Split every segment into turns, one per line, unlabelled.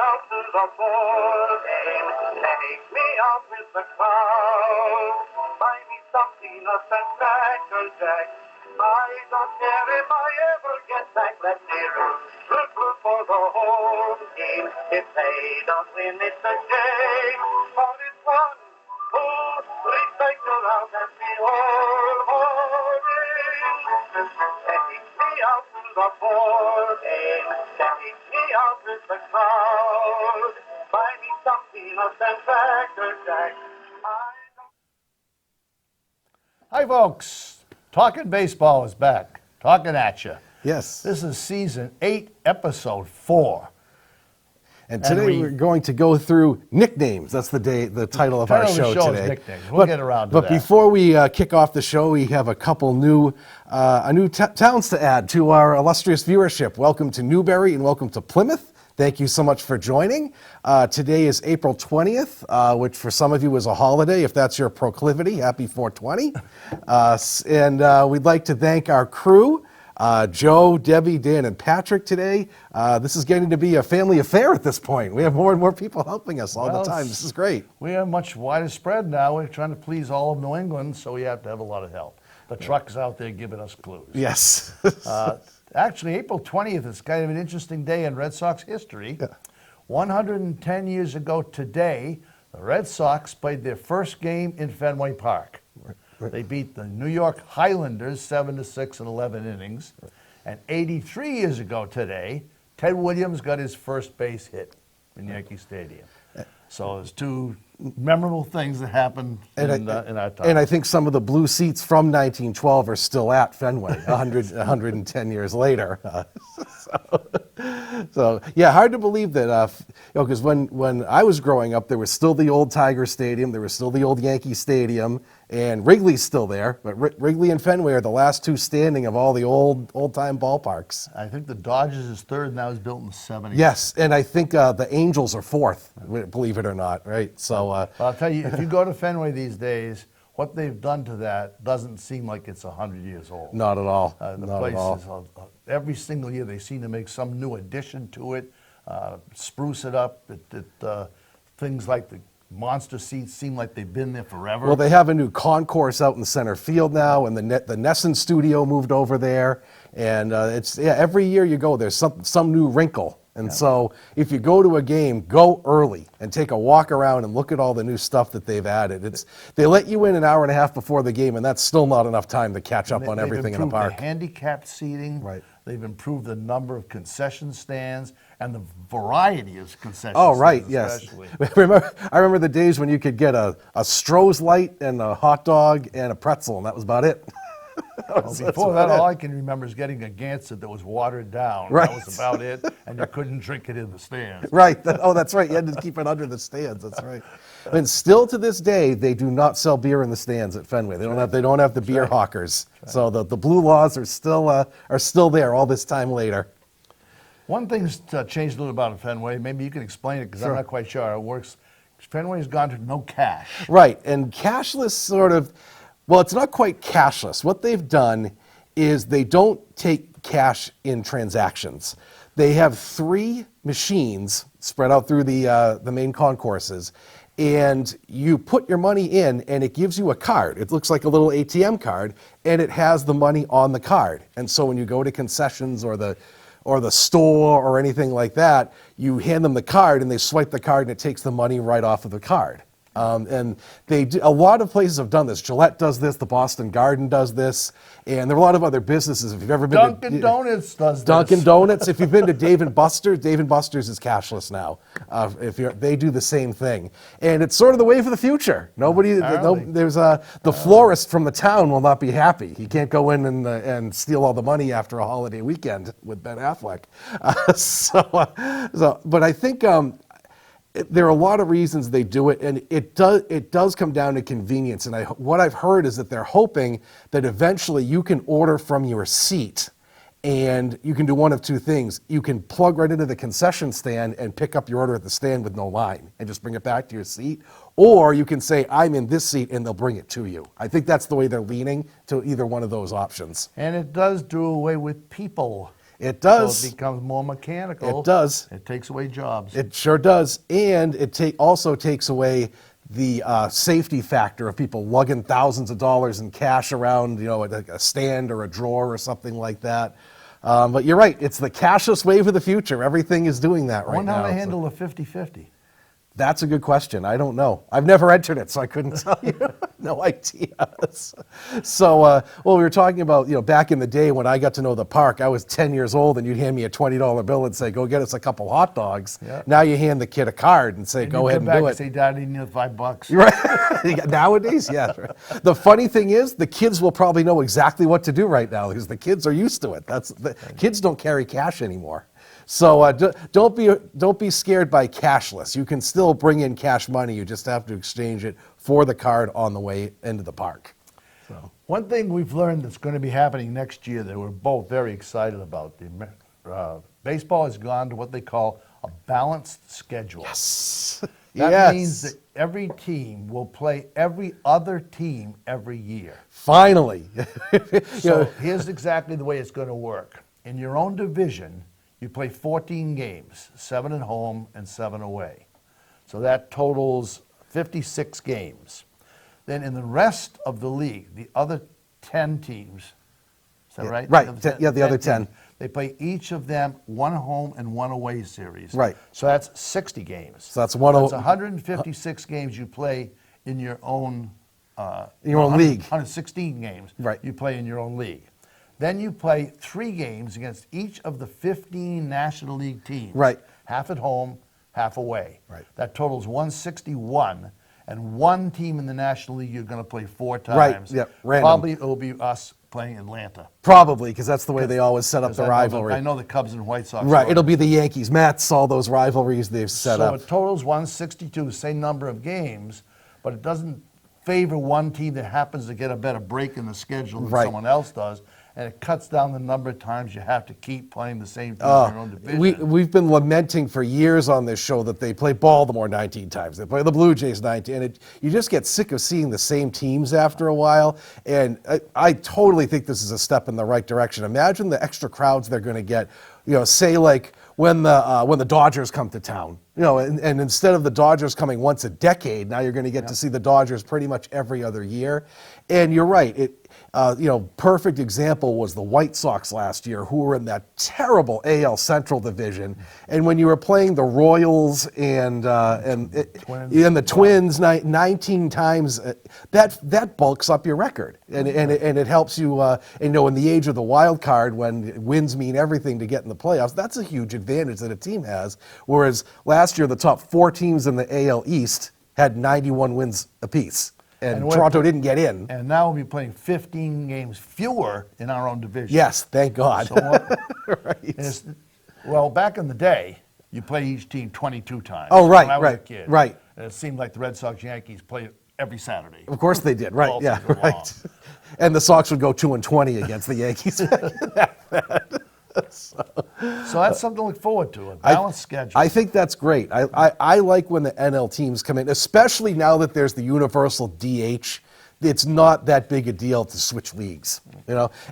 out to the ball game. Take me out with the crowd. Buy me some peanuts and Cracker Jack. I don't care if I ever get back. Let's hear it. Root for the home team. If they don't win, it's a shame. But it's one who respect around and be all holding. Take me out to the ball game. Take me out with the crowd. Buy me some peanuts and Cracker Jack.
Hi, folks. Talkin Baseball is back. Talking at you.
Yes.
This is season 8, episode 4.
And today we're going to go through nicknames. That's the title of our show today.
Is nicknames. We'll get around to that.
But before we kick off the show, we have a couple new towns to add to our illustrious viewership. Welcome to Newbury and welcome to Plymouth. Thank you so much for joining. Today is April 20th, which for some of you is a holiday. If that's your proclivity, happy 420. And we'd like to thank our crew, Joe, Debbie, Dan, and Patrick today. This is getting to be a family affair at this point. We have more and more people helping us all the time. This is great.
We have much wider spread now. We're trying to please all of New England, so we have to have a lot of help. The truck's out there giving us clues.
Yes.
Actually, April 20th is kind of an interesting day in Red Sox history. Yeah. 110 years ago today, the Red Sox played their first game in Fenway Park.
Right.
They beat the New York Highlanders 7-6 in 11 innings. Right. And 83 years ago today, Ted Williams got his first base hit in Yankee Stadium. So there's two memorable things that happened in our time.
And I think some of the blue seats from 1912 are still at Fenway 110 years later. So yeah, hard to believe that, because when I was growing up, there was still the old Tiger Stadium, there was still the old Yankee Stadium, and Wrigley's still there, but Wrigley and Fenway are the last two standing of all the old-time ballparks.
I think the Dodgers is third, and that was built in the 70s.
Yes, and I think the Angels are fourth, believe it or not, right? So
I'll tell you, if you go to Fenway these days, what they've done to that doesn't seem like it's 100 years old.
Not at all.
The
not
place
at all.
is, every single year they seem to make some new addition to it, spruce it up. Things like the monster seats seem like they've been there forever.
Well, they have a new concourse out in center field now, and the Nesson studio moved over there. And every year you go, there's some new wrinkle. And so if you go to a game, go early and take a walk around and look at all the new stuff that they've added. They let you in an hour and a half before the game, and that's still not enough time to catch up on everything in the park.
They've improved the handicapped seating.
Right.
They've improved the number of concession stands and the variety of concession
Oh,
stands.
right, yes. I remember the days when you could get a Stroh's Light and a hot dog and a pretzel, and that was about it.
Before that, all I can remember is getting a Gansett that was watered down.
Right.
That was about it, and you couldn't drink it in the stands.
Right. That's right. You had to keep it under the stands. That's right. And still to this day, they do not sell beer in the stands at Fenway. They don't have the beer hawkers. So the blue laws are still there all this time later.
One thing's changed a little about Fenway. Maybe you can explain it because I'm not quite sure how it works. Fenway's gone to no cash.
Right. And cashless sort of. Well, it's not quite cashless. What they've done is they don't take cash in transactions. They have 3 machines spread out through the main concourses, and you put your money in, and it gives you a card. It looks like a little ATM card, and it has the money on the card. And so when you go to concessions or the store or anything like that, you hand them the card, and they swipe the card, and it takes the money right off of the card. And a lot of places have done this. Gillette does this, the Boston Garden does this, and there are a lot of other businesses. If you've ever been
Dunkin' Donuts does this.
Dunkin' Donuts. If you've been to Dave & Buster's, Dave & Buster's is cashless now. They do the same thing, and it's sort of the way for the future. The florist from the town will not be happy. He can't go in and steal all the money after a holiday weekend with Ben Affleck. But I think. There are a lot of reasons they do it, and it does come down to convenience. And what I've heard is that they're hoping that eventually you can order from your seat, and you can do one of two things. You can plug right into the concession stand and pick up your order at the stand with no line and just bring it back to your seat. Or you can say, I'm in this seat, and they'll bring it to you. I think that's the way they're leaning, to either one of those options.
And it does do away with people
It does.
So it becomes more mechanical.
It does.
It takes away jobs.
It sure does, and it also takes away the safety factor of people lugging thousands of dollars in cash around, like a stand or a drawer or something like that. But you're right; it's the cashless wave of the future. Everything is doing that
I
right
wonder
now.
how they handle the 50-50.
That's a good question. I don't know. I've never entered it, so I couldn't tell you. No idea. So, well, we were talking about, back in the day when I got to know the park, I was 10 years old, and you'd hand me a $20 bill and say, go get us a couple hot dogs.
Yeah.
Now you hand the kid a card and say, go ahead and do it.
Say, Daddy, you need $5.
Right. Nowadays, yeah. The funny thing is, the kids will probably know exactly what to do right now because the kids are used to it. Kids don't carry cash anymore. So don't be scared by cashless. You can still bring in cash money. You just have to exchange it for the card on the way into the park. So.
One thing we've learned that's going to be happening next year that we're both very excited about, baseball has gone to what they call a balanced schedule.
Yes.
That means that every team will play every other team every year.
Finally.
So here's exactly the way it's going to work. In your own division, you play 14 games, 7 at home and 7 away. So that totals 56 games. Then in the rest of the league, the other 10 teams, is that right?
Right, the other 10.
Teams, they play each of them one home and one away series.
Right.
So that's 60 games.
So that's
156 games you play in your own
league.
116 games
Right.
you play in your own league. Then you play 3 games against each of the 15 National League teams.
Right.
Half at home, half away.
Right.
That totals 161. And one team in the National League you're going to play 4 times.
Right, yep, random.
Probably it will be us playing Atlanta.
Probably, because that's the way they always set up the
I
rivalry.
know the Cubs and White Sox.
Right, it'll be the Yankees, Mets, all those rivalries they've set up.
So it totals 162, same number of games, but it doesn't favor one team that happens to get a better break in the schedule than
Right.
someone else does. And it cuts down the number of times you have to keep playing the same team in your own division.
We've been lamenting for years on this show that they play Baltimore 19 times. They play the Blue Jays 19. And you just get sick of seeing the same teams after a while. And I totally think this is a step in the right direction. Imagine the extra crowds they're going to get. Say like when the Dodgers come to town. And instead of the Dodgers coming once a decade, now you're going to get to see the Dodgers pretty much every other year. And you're right. Perfect example was the White Sox last year, who were in that terrible AL Central division. And when you were playing the Royals and the Twins 19 times, that bulks up your record, and it helps you. In the age of the wild card, when wins mean everything to get in the playoffs, that's a huge advantage that a team has. Whereas last year, the top 4 teams in the AL East had 91 wins apiece. And Toronto didn't get in.
And now we'll be playing 15 games fewer in our own division.
Yes, thank God.
So, right. Well, back in the day, you played each team 22 times.
Oh, right,
when I was a kid.
right.
And it seemed like the Red Sox Yankees played every Saturday.
Of course they did, right?
All
Yeah,
season
right.
long.
And the Sox would go 2-20 against the Yankees.
So that's something to look forward to, a balanced schedule.
I think that's great. I like when the NL teams come in, especially now that there's the universal DH. It's not that big a deal to switch leagues,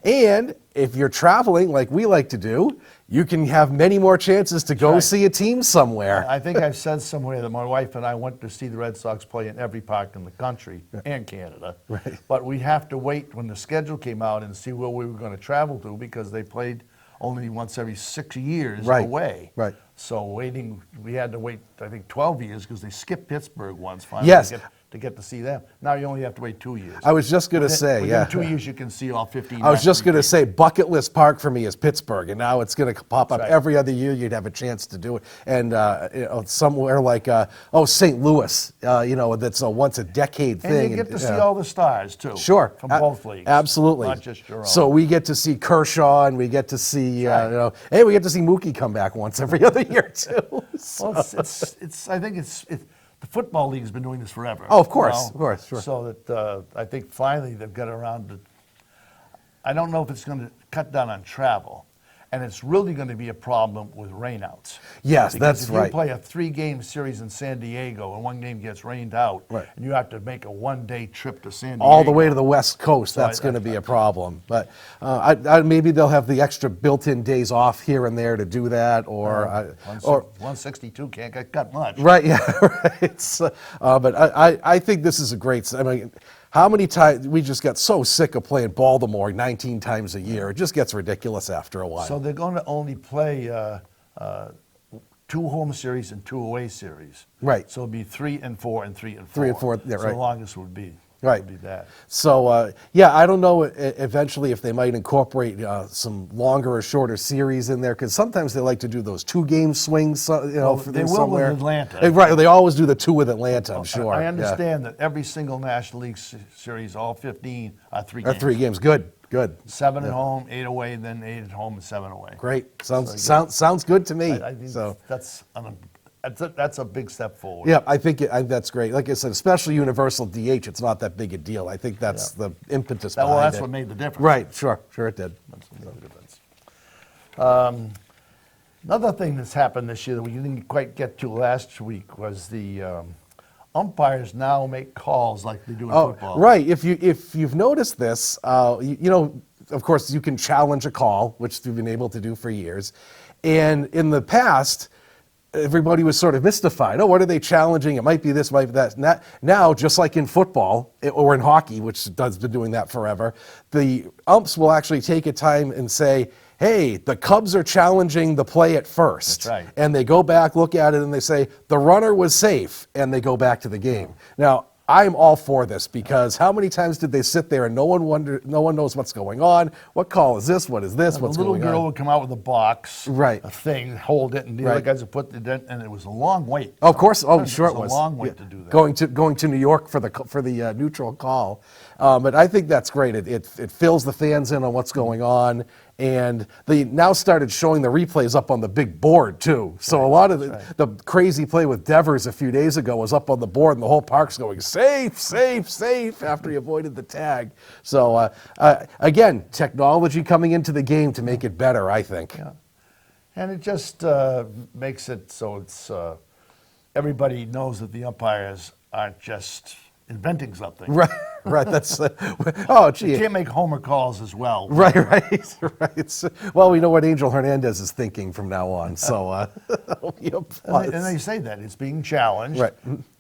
And if you're traveling like we like to do, you can have many more chances to go see a team somewhere.
I think I've said somewhere that my wife and I went to see the Red Sox play in every park in the country and Canada.
Right.
But we have to wait when the schedule came out and see where we were going to travel to because they played only once every 6 years away.
Right.
So we had to wait, I think, 12 years because they skipped Pittsburgh once finally
Yes.
to get to see them. Now you only have to wait 2 years.
I was just going to say,
Within 2 years you can see all 15.
I was just going to say, bucket list park for me is Pittsburgh, and now it's going to pop up
Right.
every other year. You'd have a chance to do it, and somewhere like St. Louis, that's a once a decade thing.
And you get to see all the stars too.
Sure,
from both leagues.
Absolutely,
not just your own.
So we get to see Kershaw, and we get to see hey, we get to see Mookie come back once every other year too. So.
Well, I think it's the football league has been doing this forever.
Oh, of course, sure.
So that I think finally they've got around to. I don't know if it's going to cut down on travel, And it's really going to be a problem with rainouts.
Yes,
Because
that's
if
right.
you play a 3-game series in San Diego and one game gets rained out,
Right.
and you have to make a 1-day trip to San Diego.
All the way to the West Coast,
So
that's
I-
going to be a problem. But maybe they'll have the extra built-in days off here and there to do that, or
162 can't get cut much.
right, yeah, right. So, but I think this is a great. I mean, how many times we just got so sick of playing Baltimore 19 times a year? It just gets ridiculous after a while.
So they're going to only play 2 home series and 2 away series.
Right.
So it'll be 3 and 4 and 3 and 4.
3 and 4, yeah,
So
right.
the longest would be.
Right.
Would be that.
So, yeah, I don't know eventually if they might incorporate some longer or shorter series in there, because sometimes they like to do those 2-game swings,
Well,
for
they will with
somewhere.
Atlanta.
Right, they always do the 2 with Atlanta, I'm sure.
I
yeah.
understand that every single National League series, all 15, are 3
Or
games.
3 games, good.
7 at home, 8 away, then 8 at home, and 7 away.
Great, sounds good to me.
I think
So.
that's a big step forward.
Yeah, I think that's great. Like I said, especially universal DH, it's not that big a deal. I think that's the impetus behind
That's
it.
what made the difference.
Right, sure it did.
That's what made the difference. Another thing that's happened this year that we didn't quite get to last week was the umpires now make calls like they do in football.
Right. If you've noticed this, of course, you can challenge a call, which we've been able to do for years. And in the past, everybody was sort of mystified. Oh, what are they challenging? It might be this, might be that. Now, just like in football or in hockey, which has been doing that forever, the umps will actually take a time and say, hey, the Cubs are challenging the play at first.
That's right.
And they go back, look at it, and they say, the runner was safe, and they go back to the game. Now, I'm all for this, because how many times did they sit there and no one knows what's going on? What call is this? What is this? What's
The little
going
girl
on?
would come out with a box,
Right.
a thing, hold it, and the other
Right.
guys would put it in, and it was a long wait.
Oh, of course. Oh, sure it was.
a long wait
Yeah.
to do that.
Going to New York for the neutral call, but I think that's great. It fills the fans in on what's going on, and they now started showing the replays up on the big board too. So a lot of the crazy play with Devers a few days ago was up on the board, and the whole park's going safe, safe, safe after he avoided the tag. So again, technology coming into the game to make it better, I think.
Yeah. And it just makes it so it's everybody knows that the umpires aren't just inventing something.
Right, right. That's oh,
You
gee.
can't make homer calls as well.
Right, right. Well, we know what Angel Hernandez is thinking from now on, so that'll be a plus.
And they say that it's being challenged.
Right.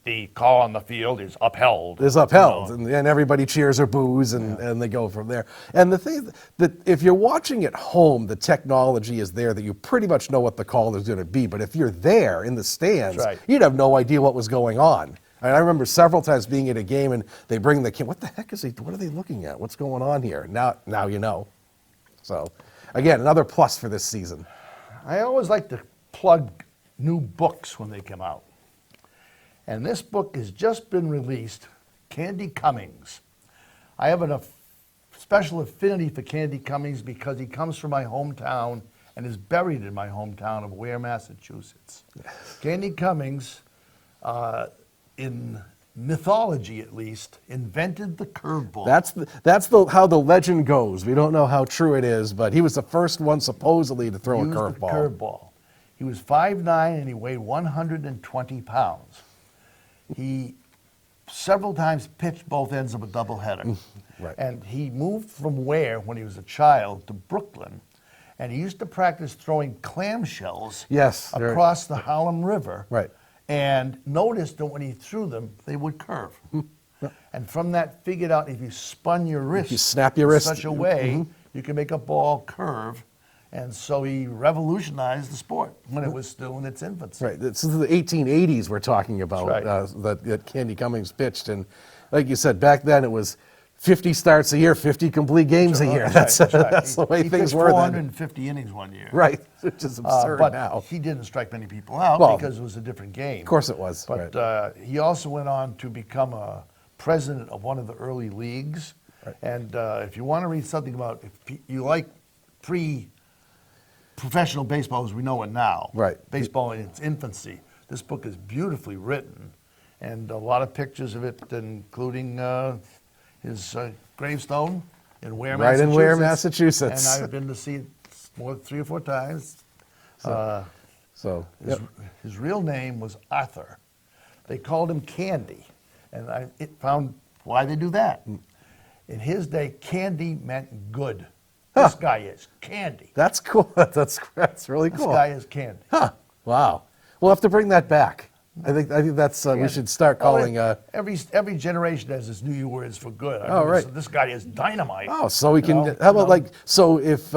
The call on the field is upheld.
Is upheld,
You know.
and everybody cheers or boos, and they go from there. And the thing that if you're watching at home, the technology is there that you pretty much know what the call is going to be. But if you're there in the stands,
That's right.
you'd have no idea what was going on. And I remember several times being at a game, and they bring the kid. What the heck is he? What are they looking at? What's going on here? Now you know. So, again, another plus for this season.
I always like to plug new books when they come out. And this book has just been released, Candy Cummings. I have a special affinity for Candy Cummings because he comes from my hometown and is buried in my hometown of Ware, Massachusetts. Candy Cummings, in mythology at least, invented the curveball.
That's how the legend goes. We don't know how true it is, but he was the first one supposedly to throw a
Used the
curveball.
curveball. He was 5'9" and he weighed 120 pounds. He several times pitched both ends of a doubleheader.
Right.
And he moved from Ware when he was a child to Brooklyn. And he used to practice throwing clamshells
Yes, very-
across the Harlem River.
Right.
And noticed that when he threw them, they would curve. And from that, figured out if you spun your wrist,
you snap your wrist,
in such a way, you can make a ball curve. And so he revolutionized the sport when it was still in its infancy.
Right. This is the 1880s we're talking about,
That's
that Candy Cummings pitched. And like you said, back then it was 50 starts a year, 50 complete games a year. That's
right.
That's the way
He
things
pitched
were then.
450 innings one year.
Right, which is absurd
But
now.
he didn't strike many people out
Well,
because it was a different game.
Of course it was.
But
right.
he also went on to become a president of one of the early leagues.
Right.
And if you want to read something about, if you like pre-professional baseball as we know it now,
Right.
baseball in its infancy, this book is beautifully written and a lot of pictures of it, including his gravestone in Ware,
Right
Massachusetts.
in Ware, Massachusetts.
And I've been to see it more than 3 or 4 times.
So
His real name was Arthur. They called him Candy, and I found why they do that. In his day, candy meant good. This guy is candy.
that's cool. That's really
This
cool.
guy is candy.
Huh. Wow. We'll have to bring that back. I think that's we should start calling.
Every generation has its new words for good. I
Oh,
mean,
right.
so this guy is dynamite.
Oh, so we
You
can.
know,
How about
you know.
like so? If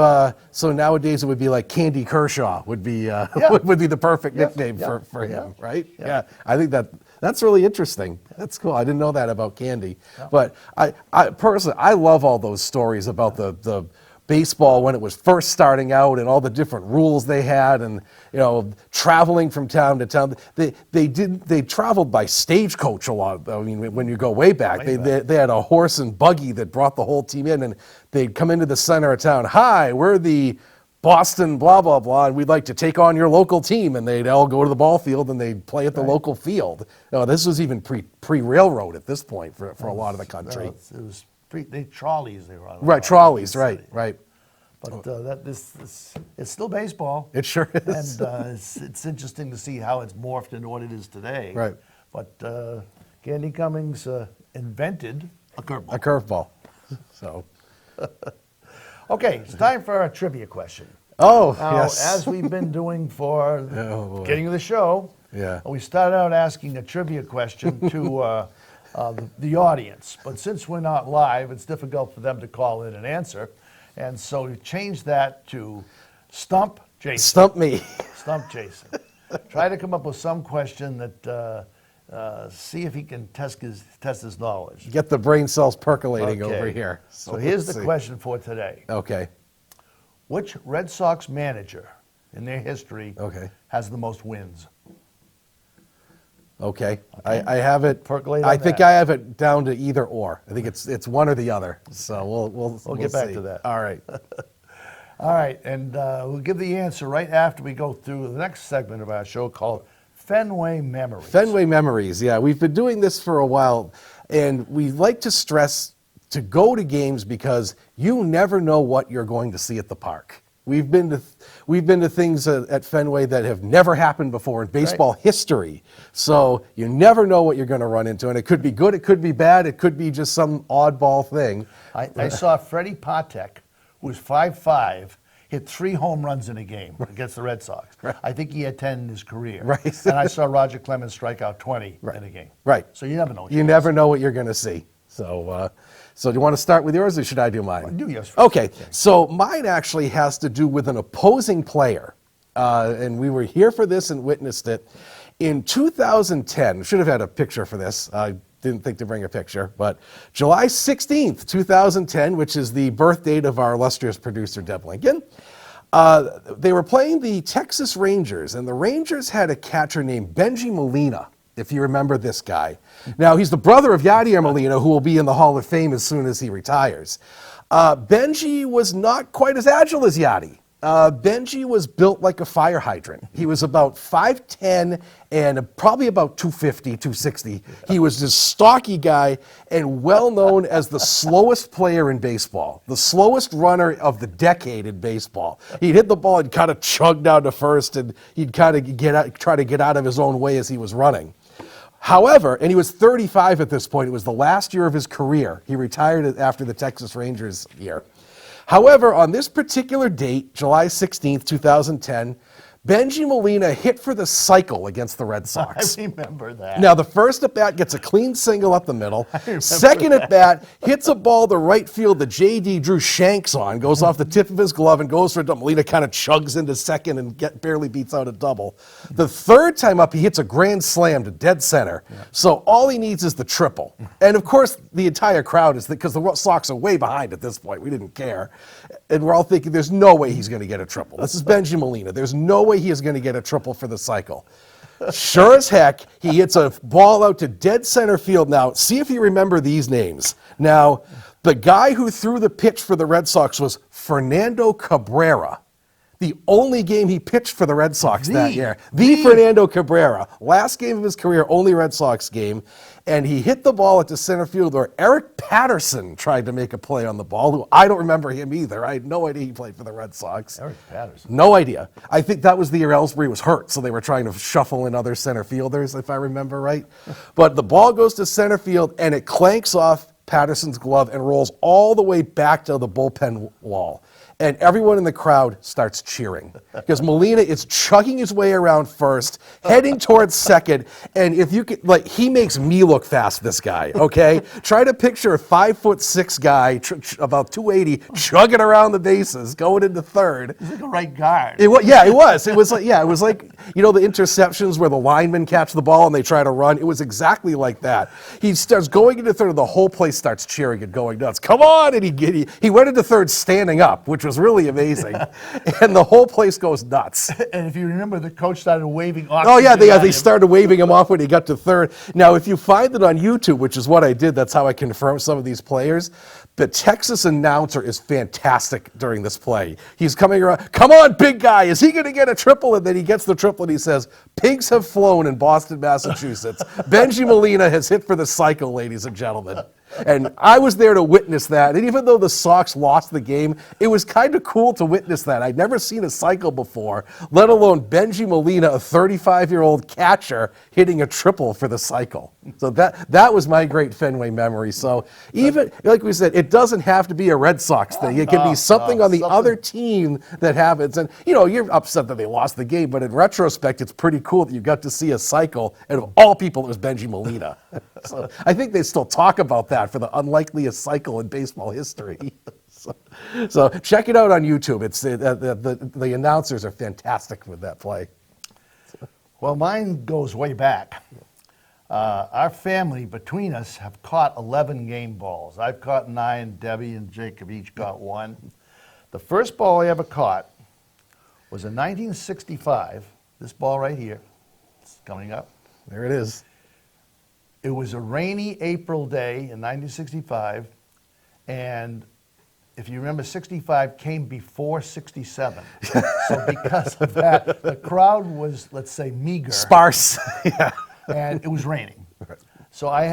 so, nowadays it would be like Candy Kershaw would be would be the perfect nickname for him, right? Yeah. I think that's really interesting. That's cool. I didn't know that about Candy, but I personally I love all those stories about the baseball when it was first starting out and all the different rules they had, and traveling from town to town. They traveled by stagecoach a lot. I mean, when you go way back, they had a horse and buggy that brought the whole team in, and they'd come into the center of town. Hi, we're the Boston blah blah blah, and we'd like to take on your local team, and they'd all go to the ball field and they'd play at the local field. This was even pre railroad at this point for a lot of the country.
It was trolleys they were on.
Right, trolleys, right.
But it's still baseball.
It sure is.
And it's interesting to see how it's morphed into what it is today.
Right.
But Candy Cummings invented a curveball.
A curveball. So.
Okay, it's time for a trivia question.
Oh,
Now,
yes.
as we've been doing for
Oh, boy.
getting to the show,
Yeah.
we started out asking a trivia question to the audience. But since we're not live, it's difficult for them to call in and answer. And so we changed that to Stump Jason.
Stump me.
Stump Jason. Try to come up with some question that see if he can test his knowledge.
Get the brain cells percolating
Okay.
over here.
So here's
let's
the
see.
question for today.
Okay.
Which Red Sox manager in their history has the most wins?
Okay. I have it.
Percolate
I
on
think
that.
I have it down to either or. I think it's one or the other. So we'll
get back
see.
to that.
All right.
All right, and we'll give the answer right after we go through the next segment of our show called Fenway Memories.
Fenway Memories. Yeah, we've been doing this for a while, and we like to stress to go to games because you never know what you're going to see at the park. We've been to things at Fenway that have never happened before in baseball history. So you never know what you're going to run into, and it could be good, it could be bad, it could be just some oddball thing.
I saw Freddie Patek, who was 5'5", hit 3 home runs in a game against the Red Sox. I think he had 10 in his career.
Right.
And I saw Roger Clemens strike out 20 in a game.
Right.
So you never know. what
You never know what you're going to see. So, so do you want to start with yours, or should I do mine?
Do yours first.
Okay. So mine actually has to do with an opposing player, and we were here for this and witnessed it in 2010. Should have had a picture for this. I didn't think to bring a picture, but July 16th, 2010, which is the birth date of our illustrious producer Deb Lincoln. They were playing the Texas Rangers, and the Rangers had a catcher named Benji Molina, if you remember this guy. Now, he's the brother of Yadier Molina, who will be in the Hall of Fame as soon as he retires. Benji was not quite as agile as Yadi. Benji was built like a fire hydrant. He was about 5'10" and probably about 250, 260. He was this stocky guy and well known as the slowest player in baseball, the slowest runner of the decade in baseball. He'd hit the ball and kind of chug down to first, and he'd kind of try to get out of his own way as he was running. However, and he was 35 at this point, it was the last year of his career. He retired after the Texas Rangers year. However, on this particular date, July 16th, 2010, Benji Molina hit for the cycle against the Red Sox.
I remember that.
Now, the first at bat gets a clean single up the middle. Second at bat hits a ball to right field that J.D. drew shanks on, goes off the tip of his glove and goes for a double. Molina kind of chugs into second and barely beats out a double. The third time up, he hits a grand slam to dead center. So all he needs is the triple. And of course, the entire crowd is, because the Sox are way behind at this point. We didn't care. And we're all thinking, there's no way he's going to get a triple. This is Benji Molina. There's no way he is going to get a triple for the cycle. Sure as heck, he hits a ball out to dead center field. Now, see if you remember these names. Now, the guy who threw the pitch for the Red Sox was Fernando Cabrera. The only game he pitched for the Red Sox that year. The
The-
Fernando Cabrera. Last game of his career, only Red Sox game. And he hit the ball at the center field where Eric Patterson tried to make a play on the ball, who I don't remember him either. I had no idea he played for the Red Sox.
Eric Patterson.
No idea. I think that was the year Ellsbury was hurt, so they were trying to shuffle in other center fielders, if I remember right. But the ball goes to center field, and it clanks off Patterson's glove and rolls all the way back to the bullpen wall. And everyone in the crowd starts cheering because Molina is chugging his way around first, heading towards second. And if you could, like, he makes me look fast, this guy, okay? Try to picture a 5'6" guy, about 280, chugging around the bases, going into third.
He's like a right guard.
It was, yeah, it was. It was like, yeah, it was like, you know, the interceptions where the linemen catch the ball and they try to run. It was exactly like that. He starts going into third, and the whole place starts cheering and going nuts. Come on! And he went into third standing up, which was really amazing. And the whole place goes nuts.
And if you remember, the coach started waving off.
Oh yeah, they started waving him off when he got to third. Now, if you find it on YouTube, which is what I did, that's how I confirmed some of these players. The Texas announcer is fantastic during this play. He's coming around, come on, big guy, is he going to get a triple? And then he gets the triple and he says, pigs have flown in Boston, Massachusetts. Benji Molina has hit for the cycle, ladies and gentlemen. And I was there to witness that. And even though the Sox lost the game, it was kind of cool to witness that. I'd never seen a cycle before, let alone Benji Molina, a 35-year-old catcher, hitting a triple for the cycle. So that was my great Fenway memory. So even, like we said, it doesn't have to be a Red Sox thing. It can be something on the other team that happens. And, you know, you're upset that they lost the game, but in retrospect, it's pretty cool that you got to see a cycle. And of all people, it was Benji Molina. So I think they still talk about that for the unlikeliest cycle in baseball history. So check it out on YouTube. It's the announcers are fantastic with that play.
Well, mine goes way back. Our family, between us, have caught 11 game balls. I've caught 9. Debbie and Jacob each got 1. The first ball I ever caught was in 1965. This ball right here. It's coming up.
There it is.
It was a rainy April day in 1965, and if you remember, 65 came before 67. So because of that, the crowd was, let's say, meager.
Sparse. Yeah.
And it was raining. So I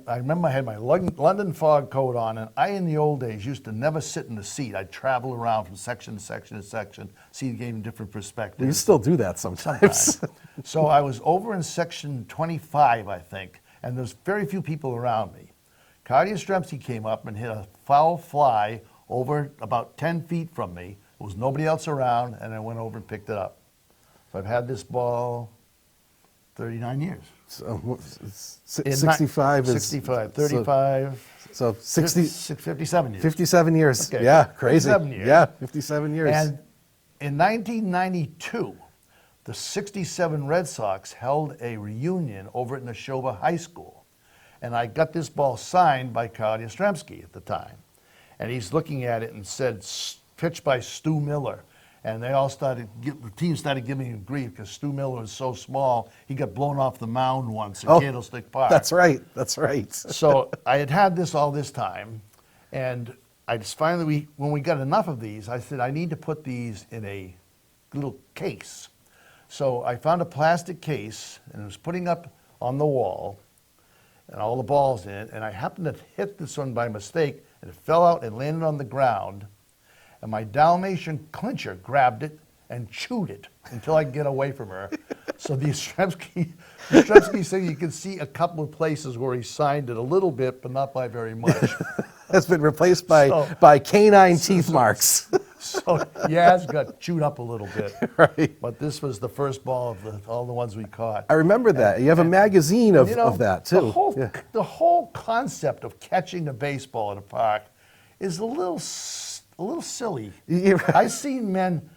remember I had my London fog coat on, and I, in the old days, used to never sit in the seat. I'd travel around from section to section to section, see the game in different perspectives.
You still do that sometimes.
So I was over in section 25, I think, and there's very few people around me. Kardia Stremski came up and hit a foul fly over about 10 feet from me. There was nobody else around, and I went over and picked it up. So I've had this ball 39 years.
So 65 is
65, 35.
So 60,
57 years.
57 years.
Okay.
Yeah, crazy.
57 years.
Yeah, 57 years.
And in 1992, the 67 Red Sox held a reunion over at Neshoba High School. And I got this ball signed by Kardia Stremski at the time. And he's looking at it and said, pitched by Stu Miller. And they all the team started giving him grief because Stu Miller was so small, he got blown off the mound once at Candlestick Park.
That's right, that's right.
So I had this all this time, and I just finally, when we got enough of these, I said, I need to put these in a little case. So I found a plastic case, and it was putting up on the wall, and all the balls in it, and I happened to hit this one by mistake, and it fell out and landed on the ground. And my Dalmatian clincher grabbed it and chewed it until I could get away from her. So the Stremski said you can see a couple of places where he signed it a little bit, but not by very much.
Has been replaced by canine teeth marks.
So Yaz got chewed up a little bit.
Right.
But this was the first ball of all the ones we caught.
I remember that. You have a magazine of that, too.
The whole concept of catching a baseball at a park is a little silly. I've seen men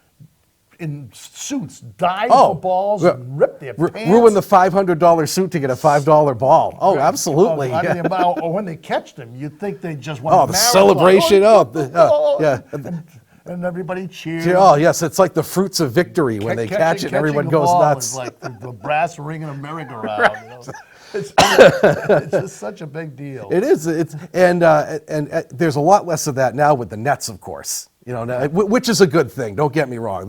in suits dive for balls and rip their pants.
Ruin the $500 suit to get a $5 ball. Oh, absolutely.
Or when they catch them, you'd think they just won.
Oh, the celebration. Yeah.
And everybody cheers.
Oh, yes. It's like the fruits of victory when they catch it and everyone goes nuts.
It's like the brass ring in a merry-go-round. Right. You know? It's just such a big deal.
It is. And there's a lot less of that now with the nets, of course. You know, which is a good thing. Don't get me wrong,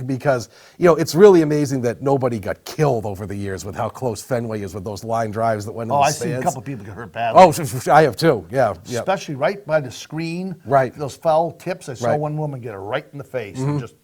because you know it's really amazing that nobody got killed over the years with how close Fenway is with those line drives that went in the
I've
stands.
seen a couple of people get hurt badly.
Oh, I have too. Yeah, yeah.
Especially right by the screen.
Right.
Those foul tips. I saw
Right.
one woman get her right in the face. And just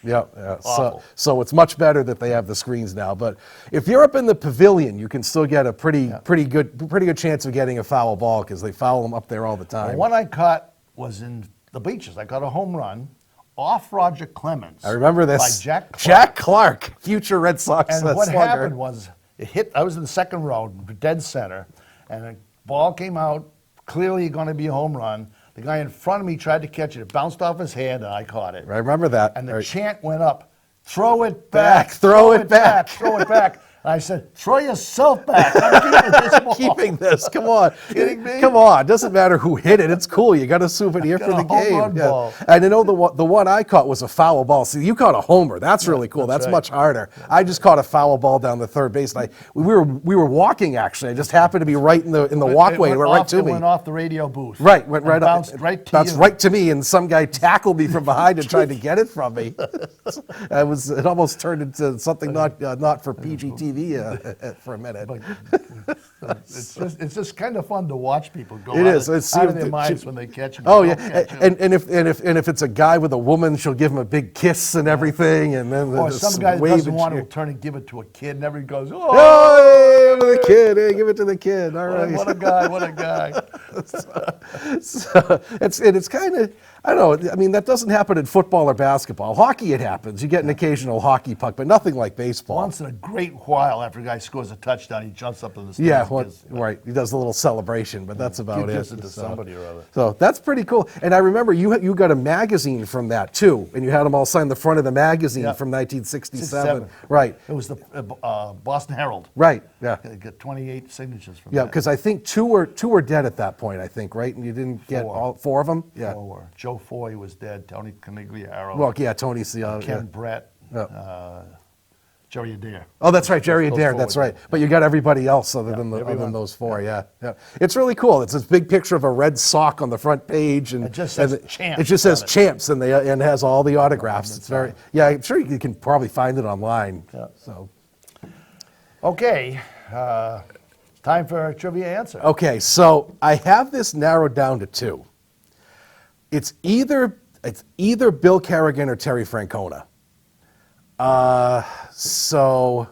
Yeah, yeah.
Awful.
So it's much better that they have the screens now. But if you're up in the pavilion, you can still get a pretty good chance of getting a foul ball because they foul them up there all the time.
the one I caught was in the bleachers. I got a home run off Roger Clemens.
I remember this.
By Jack Clark.
Jack Clark, future Red Sox
And what
slugger.
happened was, it hit. I was in the second row, dead center, and the ball came out, clearly going to be a home run. The guy in front of me tried to catch it. It bounced off his hand, and I caught it.
I remember that.
And the
Right.
chant went up, throw it back,
throw it back."
throw it back. And I said, throw yourself back. I'm keeping this ball.
Keeping this, come on.
Kidding me?
Come on, doesn't matter who hit it. It's cool. You got a souvenir
Got
for
a
the
home
game.
run ball.
And I know the one I caught was a foul ball. See, you caught a homer. That's really cool.
that's
That's
right.
much harder. I just caught a foul ball down the third base. And we were walking actually. I just happened to be right in the walkway. It went right to
It
me.
went off the radio booth.
Right, went
And
right up.
bounced right to
bounced
you.
right to me, and some guy tackled me from behind and tried to get it from me. It almost turned into something not for PGTV for a minute.
But it's just kind of fun to watch people go
It is.
out of their minds when they catch him.
Oh
They
yeah,
don't catch 'em.
and if it's a guy with a woman, she'll give him a big kiss and everything, and then
Or
just
some guy
wave
doesn't
and
want to
cheer.
turn and give it to a kid, and everybody goes,
Oh,
"Oh,
hey, the kid! Hey, give it to the kid! All right."
what a guy! What a guy!"
So it's kind of, I don't know. I mean, that doesn't happen in football or basketball. Hockey, it happens. You get an occasional hockey puck, but nothing like baseball.
Once in a great while, after a guy scores a touchdown, he jumps up in the stands.
Yeah,
and gives-
right. He does a little celebration, but that's about
he
it.
gives it to somebody or other.
So that's pretty cool. And I remember you got a magazine from that too, and you had them all sign the front of the magazine
Yeah.
from 1967.
67.
Right.
It was the Boston Herald.
Right. Yeah.
It got 28 signatures from
Yeah,
that.
because I think two were dead at that point. I think, right? And you didn't get
Four.
all four of them. Yeah.
Or Joe Foy was dead. Tony Conigliaro.
Well, yeah, Tony.
Ken
Yeah.
Brett.
Yeah.
Jerry Adair.
Oh, that's right, Jerry
Those
Adair.
four
That's
were
right. But you got everybody else other than
everyone.
those four. Yeah. Yeah. It's really cool. It's this big picture of a red sock on the front page, and
It just says
and
champs
It just says
on it.
champs, and and has all the autographs. It's very. Yeah, I'm sure you can probably find it online.
Yeah.
So.
Okay. Time for a trivia answer.
Okay, so I have this narrowed down to two. It's either Bill Kerrigan or Terry Francona. So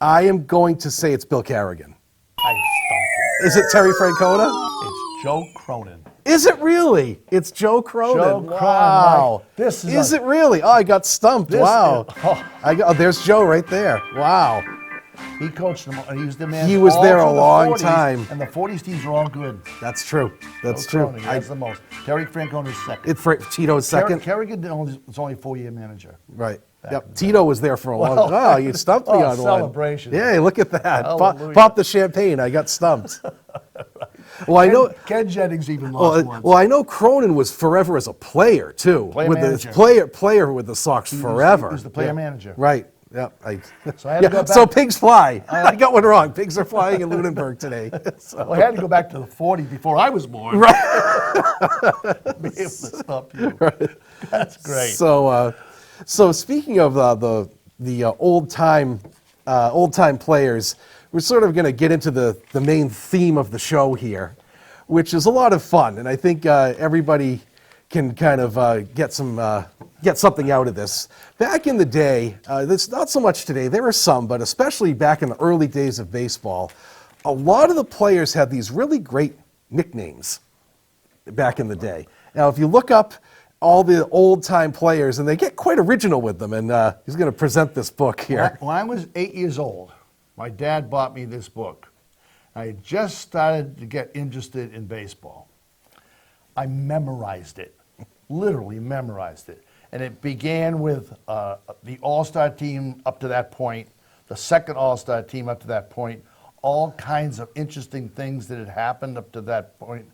I am going to say it's Bill Kerrigan.
I stumped
Is it Terry Francona?
you. It's Joe Cronin.
Is it really? It's Joe Cronin.
Joe Cronin,
Wow.
right. This is
it really? Oh, I got stumped.
This
Wow.
is- oh.
There's Joe right there. Wow.
He coached them. He was the man.
He was
all
there a
through the
long
40s,
time.
And the 40s teams were all good.
That's true. That's
Joe
true.
Cronin, he has the most. Terry Francona's second.
Tito's second.
Kerrigan was only a 4-year manager.
Right.
Back
Yep.
in the
Tito was there for a long
Well,
time. Oh, you stumped me
oh,
on
celebration.
one. Yeah, look at that.
Hallelujah.
Pop the champagne. I got stumped. Well, I know.
Ken Jennings even lost once.
Well, I know Cronin was forever as a player too.
Player
with
manager.
the player with the Sox forever.
He was the player
Yeah.
manager.
Right. Yep.
So I had to go back.
So pigs fly. I got one wrong. Pigs are flying in Lunenburg today. So-
Well, I had to go back to the 40s before I was born.
Right.
To be able to stop you. That's great.
So speaking of the old time players, we're sort of going to get into the main theme of the show here, which is a lot of fun, and I think everybody can kind of get something out of this. Back in the day, it's not so much today. There are some, but especially back in the early days of baseball, a lot of the players had these really great nicknames back in the day. Now, if you look up all the old-time players, and they get quite original with them, and he's going to present this book here.
When I was 8 years old, my dad bought me this book. I had just started to get interested in baseball. I memorized it, literally memorized it. And it began with the All-Star team up to that point, the second All-Star team up to that point, all kinds of interesting things that had happened up to that point.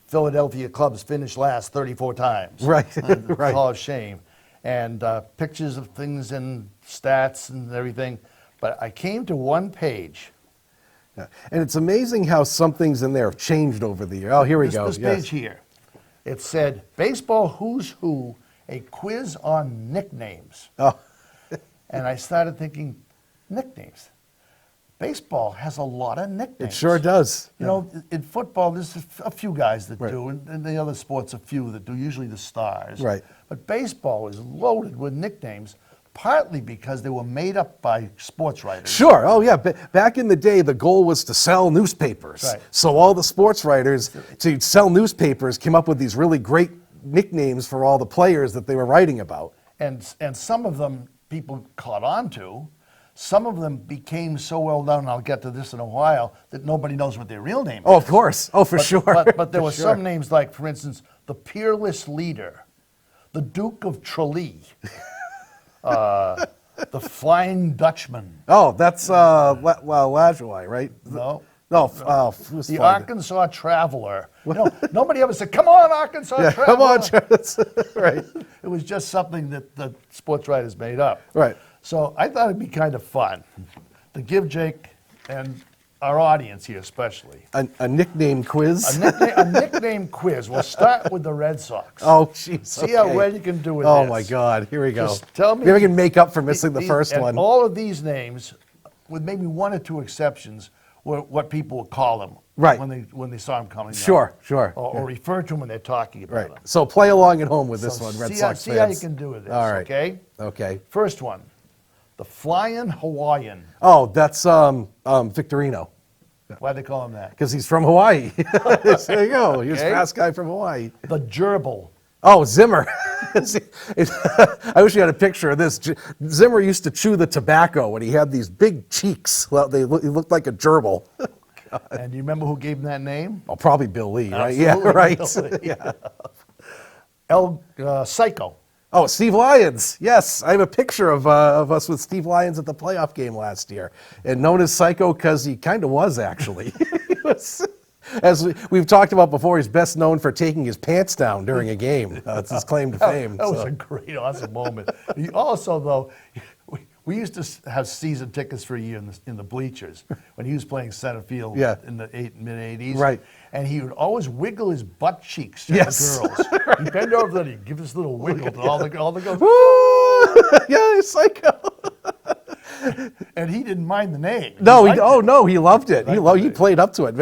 Philadelphia clubs finished last 34 times.
Right,
The
right.
Hall of Shame. And pictures of things and stats and everything. But I came to one page.
Yeah. And it's amazing how some things in there have changed over the year. Oh, here we
This
go.
this
Yes.
page here. It said, Baseball Who's Who, a quiz on nicknames.
Oh,
And I started thinking, nicknames. Baseball has a lot of nicknames.
it sure does.
You know, in football, there's a few guys that
Right.
do, and in the other sports, a few that do, usually the stars.
Right.
But baseball is loaded with nicknames, partly because they were made up by sports writers.
Sure. Oh, yeah. Back in the day, the goal was to sell newspapers.
Right.
So all the sports writers to sell newspapers came up with these really great nicknames for all the players that they were writing about.
And some of them people caught on to. Some of them became so well known, and I'll get to this in a while, that nobody knows what their real name is.
Oh, of course. Oh, for sure.
But there
For
were
sure.
some names like, for instance, the Peerless Leader, the Duke of Tralee, the Flying Dutchman.
Oh, that's Lajoie, right?
No.
No, who's
The
flying?
Arkansas Traveler. You know, nobody ever said, "Come on, Arkansas
Yeah,
Traveler."
come on, Travis. Right.
It was just something that the sports writers made up.
Right.
So I thought it'd be kind of fun to give Jake and our audience here especially
A nickname quiz.
a nickname quiz. We'll start with the Red Sox.
Oh, jeez.
See how well you can do with
Oh
this.
my God! Here we go.
Just tell me-
Maybe we can make up for missing the first
and
one.
all of these names, with maybe one or two exceptions, were what people would call them
Right.
when they saw him coming. up.
Sure, sure.
Or refer to him when they're talking about
Right.
him.
So play along at home with this
So
one, Red
see
Sox
how, see how you
fans.
can do with this.
All right.
Okay.
Okay.
First one, the Flying Hawaiian.
Oh, that's Victorino,
Why do they call him that?
because he's from Hawaii. There you go. He was a
Okay.
fast guy from Hawaii.
The Gerbil.
Oh, Zimmer. I wish you had a picture of this. Zimmer used to chew the tobacco, and he had these big cheeks. Well, he looked like a gerbil.
And do you remember who gave him that name?
Oh, probably Bill Lee, right?
Absolutely,
Yeah, right.
Bill Lee.
Yeah.
Psycho.
Oh, Steve Lyons. Yes, I have a picture of us with Steve Lyons at the playoff game last year, and known as Psycho because he kind of was actually. He was, as we've talked about before, he's best known for taking his pants down during a game. That's his claim to fame.
That was
so.
a great, awesome moment. He also, though, we used to have season tickets for a year in the bleachers when he was playing center field
Yeah.
in the mid-'80s.
Right.
And he would always wiggle his butt cheeks to
Yes.
the girls. He'd bend over and he'd give this little wiggle to all the girls.
Woo! Yeah, he's Psycho.
And he didn't mind the name.
No,
liked it.
no, he loved it. He
Liked
he
it.
played up to it.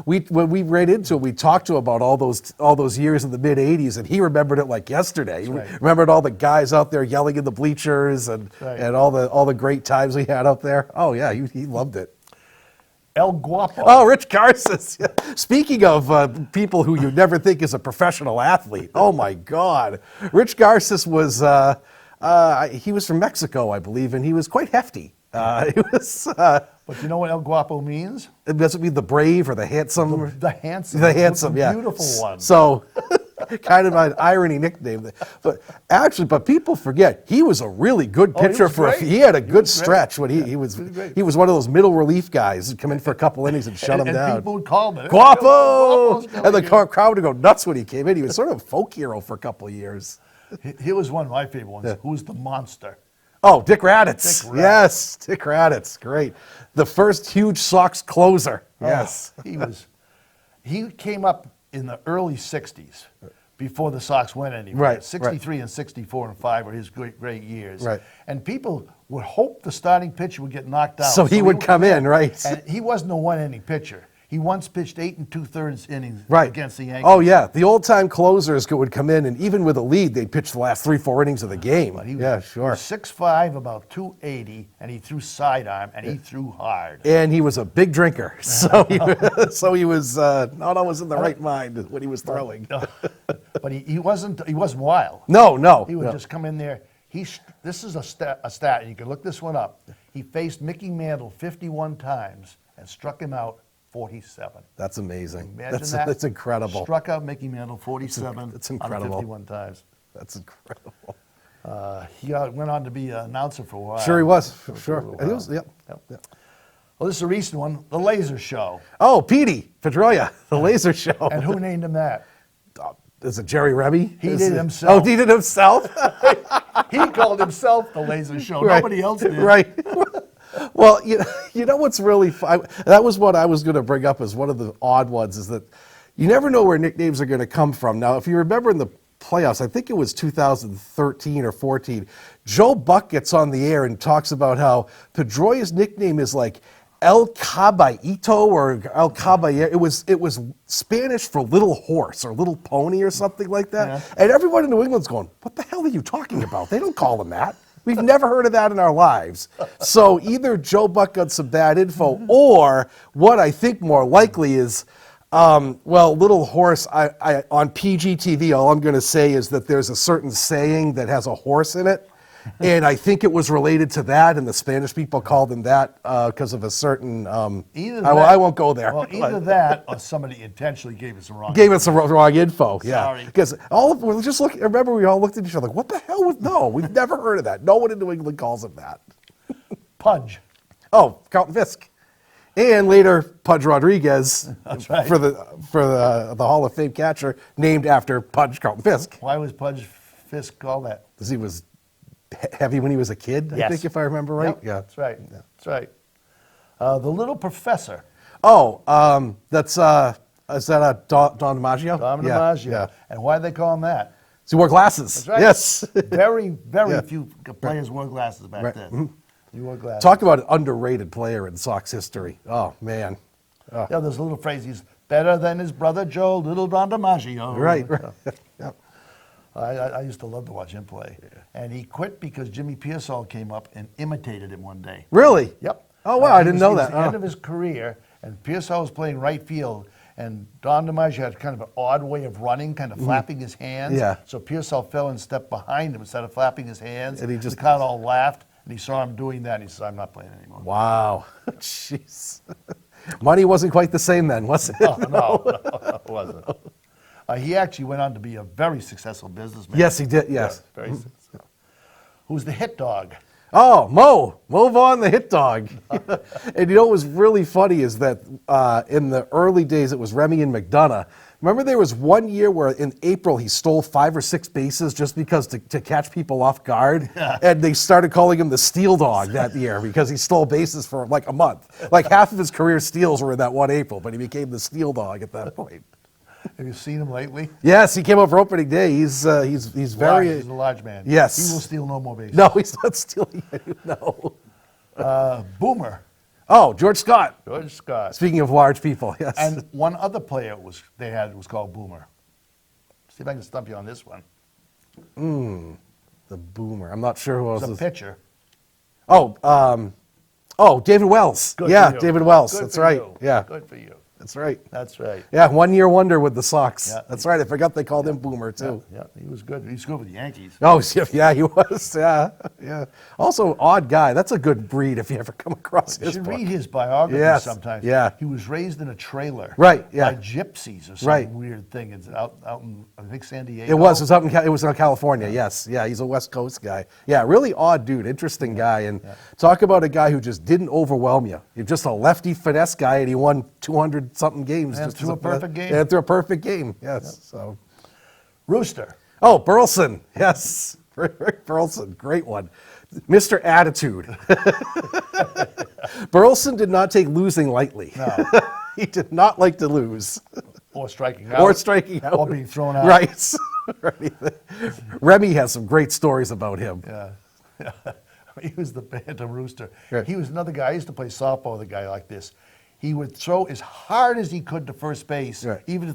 When we ran into him, we talked to him about all those years in the mid '80s, and he remembered it like yesterday. He
right.
remembered all the guys out there yelling in the bleachers and
Right.
and all the great times we had out there. Oh yeah, he loved it.
El Guapo.
Oh, Rich Garces. Speaking of people who you never think is a professional athlete, oh my God, Rich Garces was he was from Mexico, I believe, and he was quite hefty. He was.
But you know what El Guapo means?
It doesn't mean the brave or the handsome.
The handsome.
The handsome,
the
yeah.
beautiful one.
So, kind of an irony nickname. But people forget he was a really good
Oh, he
pitcher
was
for.
great.
He had a
He
good
was great.
stretch when
Yeah,
he was.
he was great.
He was one of those middle relief guys who'd come in for a couple innings and shut him
and
down.
people would call him
Guapo!
Guapo's
And the
coming in.
crowd would go nuts when he came in. He was sort of a folk hero for a couple of years.
Here was one of my favorite ones.
Yeah.
Who's the monster?
Oh, Dick Raditz.
Dick Raditz.
Yes, Dick Raditz. Great. The first huge Sox closer. Yes.
Oh, he came up in the early 60s before the Sox went anywhere.
Right,
63 and 64 and 5 were his great years.
Right.
And people would hope the starting pitcher would get knocked out.
So he would come in, right?
And he wasn't a one-inning pitcher. He once pitched 8 2/3 innings
Right.
against the Yankees.
Oh, yeah. The old-time closers would come in, and even with a lead, they'd pitch the last 3-4 innings of the game.
He was,
Yeah,
He
sure.
was 6'5", about 280, and he threw sidearm, and he threw hard.
And he was a big drinker, so he was not always in the right mind when he was throwing.
But he wasn't wild.
No.
He would just come in there. This is a stat, and you can look this one up. He faced Mickey Mantle 51 times and struck him out 47.
That's amazing.
Imagine that.
That's incredible.
Struck out Mickey Mantle 47
That's
on
incredible.
51 times.
That's incredible.
He went on to be an announcer for a while.
Sure he was,
For
sure.
a little
And he was,
while.
yep.
Well, this is a recent one, The Laser Show.
Oh, Petey Pedroia, the laser show.
And who named him that?
Is it Jerry Remy?
He
Is
did
it-
himself.
Oh, he did himself?
He called himself The Laser Show.
Right.
Nobody else did.
Right. Well, you know what's really fun? That was what I was going to bring up as one of the odd ones is that, You never know where nicknames are going to come from. Now, if you remember in the playoffs, I think it was 2013 or 14, Joe Buck gets on the air and talks about how Pedroia's nickname is like El Caballito or El Caballero. It was Spanish for little horse or little pony or something like that.
Yeah.
And everyone in New England's going, what the hell are you talking about? They don't call him that. We've never heard of that in our lives. So either Joe Buck got some bad info, or what I think more likely is, little horse, I on PGTV, all I'm going to say is that there's a certain saying that has a horse in it. And I think it was related to that, and the Spanish people called him that because of a certain. I won't go there.
Well, either that or somebody intentionally gave us the wrong.
Gave us the wrong info. Yeah,
Sorry.
because we just look. Remember, we all looked at each other like, "What the hell was?" No, we've never heard of that. No one in New England calls him that.
Pudge.
Oh, Carlton Fisk, and later Pudge Rodriguez.
That's right.
For the Hall of Fame catcher named after Pudge Carlton Fisk.
Why was Pudge Fisk called that?
Because he was heavy when he was a kid,
Yes.
I think, if I remember right.
Yep, that's right. Yeah. That's right. The Little Professor.
Oh, is that Don DiMaggio?
Don
Yeah,
DiMaggio.
yeah.
And why did they call him that?
So he wore glasses.
That's right.
Yes.
Very
Yeah.
few players wore glasses back
Right.
then. You wore glasses.
Talk about an underrated player in Sox history. Oh, man.
Yeah, there's a little phrase, he's better than his brother Joe, little Don DiMaggio.
Right. Yeah.
I used to love to watch him play. And he quit because Jimmy Pearsall came up and imitated him one day.
Really?
Yep.
Oh, wow, I didn't know
It was
that.
the end of his career, and Pearsall was playing right field, and Don DiMaggio had kind of an odd way of running, kind of flapping his hands.
Yeah.
So Pearsall fell and stepped behind him instead of flapping his hands.
And he just-
the crowd all laughed, and he saw him doing that, and he said, I'm not playing anymore.
Wow. Jeez. Money wasn't quite the same then, was it?
No, it wasn't. He actually went on to be a very successful businessman.
Yes, he did. Yes.
Yeah, very successful. Who's the hit dog?
Oh, Mo Vaughn, the hit dog. And you know what was really funny is that in the early days it was Remy and McDonough. Remember there was one year where in April he stole 5 or 6 bases just because to catch people off guard.
Yeah.
And they started calling him the steal dog that year because he stole bases for like a month. Like half of his career steals were in that one April, but he became the steal dog at that point.
Have you seen him lately?
Yes, he came up for opening day. He's very
He's a large man.
Yes.
He will steal no more bases.
No, he's not stealing any. No.
Boomer,
Oh, George Scott.
George Scott.
Speaking of large people, yes.
And one other player was called Boomer. See if I can stump you on this one.
The Boomer. I'm not sure who else
He's a
is.
pitcher.
David Wells.
Good
yeah,
for you.
David Wells.
Good
That's
for
right.
you.
Yeah,
Good for you.
that's right.
That's right.
Yeah, 1 year wonder with the Sox.
Yeah.
That's right. I forgot they called him Boomer too.
Yeah, he was good. He was good with the Yankees.
Oh, yeah, he was. Yeah, yeah. Also, odd guy. That's a good breed if you ever come across
You
his
should
book.
read his biography
Yes,
sometimes.
yeah.
He was raised in a trailer.
Right, yeah.
By gypsies or some
Right.
weird thing. It's out in, I think, San Diego.
It was out in it was in California. Yes, yeah. He's a West Coast guy. Yeah, really odd dude, interesting guy, and talk about a guy who just didn't overwhelm you. You're just a lefty finesse guy, and he won 200 something games.
And
just
threw
as
a perfect game.
And threw a perfect game. Yes. So.
Rooster.
Oh, Burleson. Yes, Rick Burleson, great one. Mr. Attitude. Burleson did not take losing lightly.
No.
He did not like to lose.
Or striking out.
Or striking out.
Or being thrown out.
Right. Right. Remy has some great stories about him.
Yeah. He was the Bantam Rooster.
Right.
He was another guy. I used to play softball with a guy like this. He would throw as hard as he could to first base,
Right.
even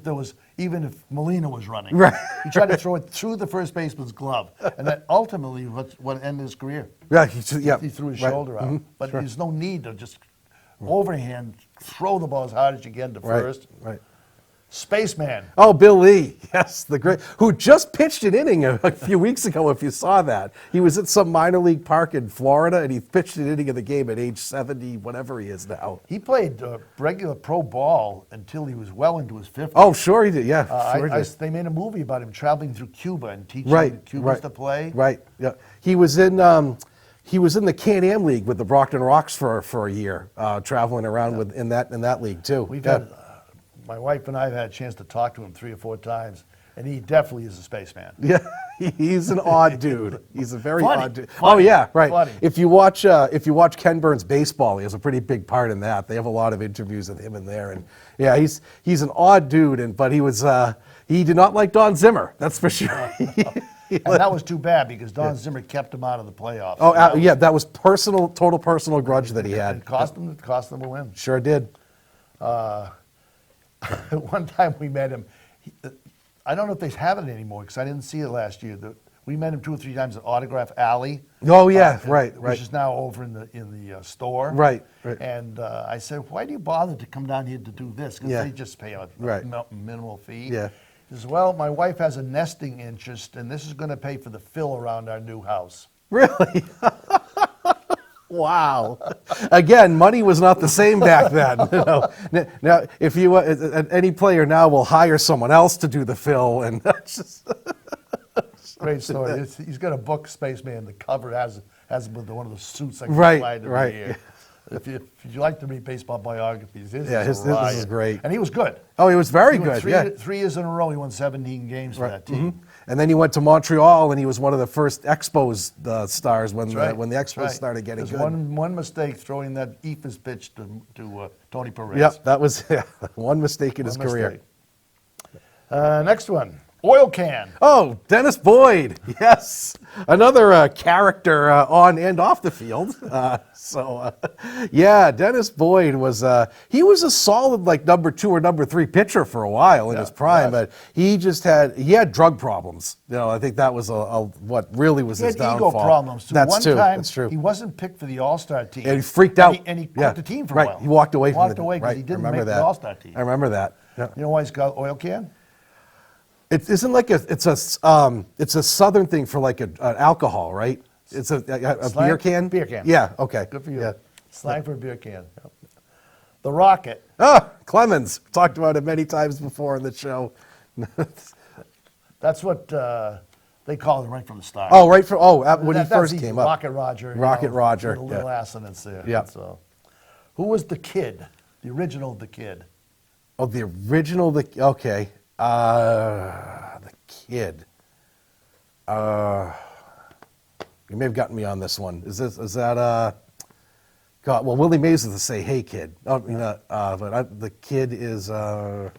if Molina was running.
Right.
He tried to throw it through the first baseman's glove, and that ultimately what ended his career.
Yeah,
He threw his
right.
shoulder out.
Mhm.
But
Sure.
there's no need to just overhand throw the ball as hard as you can to
Right.
first.
Right.
Spaceman.
Oh, Bill Lee, yes, the great, who just pitched an inning a few weeks ago, if you saw that. He was at some minor league park in Florida, and he pitched an inning of the game at age 70, whatever he is now.
He played regular pro ball until he was well into his 50s.
Oh, sure he did, yeah. Sure he did.
They made a movie about him traveling through Cuba and teaching
Right,
the Cubans
right,
to play.
Right, yeah. He was in the Can-Am League with the Brockton Rocks for a year, traveling around in that league, too.
We've
Yeah.
had, my wife and I have had a chance to talk to him 3 or 4 times, And he definitely is a spaceman.
Yeah, he's an odd dude. He's a very
Funny,
odd dude.
funny,
Oh yeah, right.
funny.
If you watch Ken Burns baseball, he has a pretty big part in that. They have a lot of interviews with him in there, and yeah, he's an odd dude. But he did not like Don Zimmer. That's for sure.
And that was too bad because Don Zimmer kept him out of the playoffs.
Oh yeah, that was total personal grudge that he had.
It cost him a win.
Sure did.
One time we met him. I don't know if they have it anymore because I didn't see it last year. We met him 2 or 3 times at Autograph Alley.
Oh yeah, right.
Which is now over in the store.
Right.
And I said, why do you bother to come down here to do this? Because
Yeah.
they just pay a
Right.
minimal fee.
Yeah.
He says, well, my wife has a nesting interest, and this is going to pay for the fill around our new house.
Really? Wow. Again, money was not the same back then. You know. Now, if you any player now will hire someone else to do the fill, and that's just
Great story. He's got a book, Spaceman. The cover has with one of the suits like
Right,
flight of the
right.
year. If you like to read baseball biographies, this
this
is a riot.
is great.
And he was good.
Oh, he was very
He won
good.
3 years in a row, he won 17 games for that team.
Mhm. And then he went to Montreal, and he was one of the first Expos stars when
That's right.
the
That's
Expos
right.
started getting
There's
good.
one mistake throwing that Ephus pitch to Tony Perez.
Yep, that was one mistake in his
One
career.
mistake. Next one, oil can.
Oh, Dennis Boyd. Yes. Another character on and off the field. Yeah, Dennis Boyd was he was a solid like number 2 or number 3 pitcher for a while in his prime, but he had drug problems. You know, I think that was what really was
He
his
had
downfall.
ego problems. Too.
That's
One
true.
time,
That's true.
he wasn't picked for the All-Star team.
And he freaked out.
And he quit the team for a
right.
while.
He walked away from
because
right.
he didn't
I remember
make
that.
the All-Star team.
I remember that. Yeah.
You know why he's got oil can?
It isn't like it's a southern thing for like an alcohol, right? It's a
Slang?
beer can.
Beer can.
Yeah. Okay.
Good for you.
Yeah.
Slang for a beer can. Yep. The Rocket.
Ah, Clemens. Talked about it many times before in the show.
That's what they called him right from the start.
Oh, right from when he
That's
first
easy.
came up.
Rocket Roger.
Rocket Roger,
With a little
yeah.
assonance there.
Yeah.
So, who was the Kid? The original The Kid.
Oh, the original. Okay. The Kid. You may have gotten me on this one. Is that God? Well, Willie Mays is to say, "Hey, kid." Oh, but the Kid is.
I'll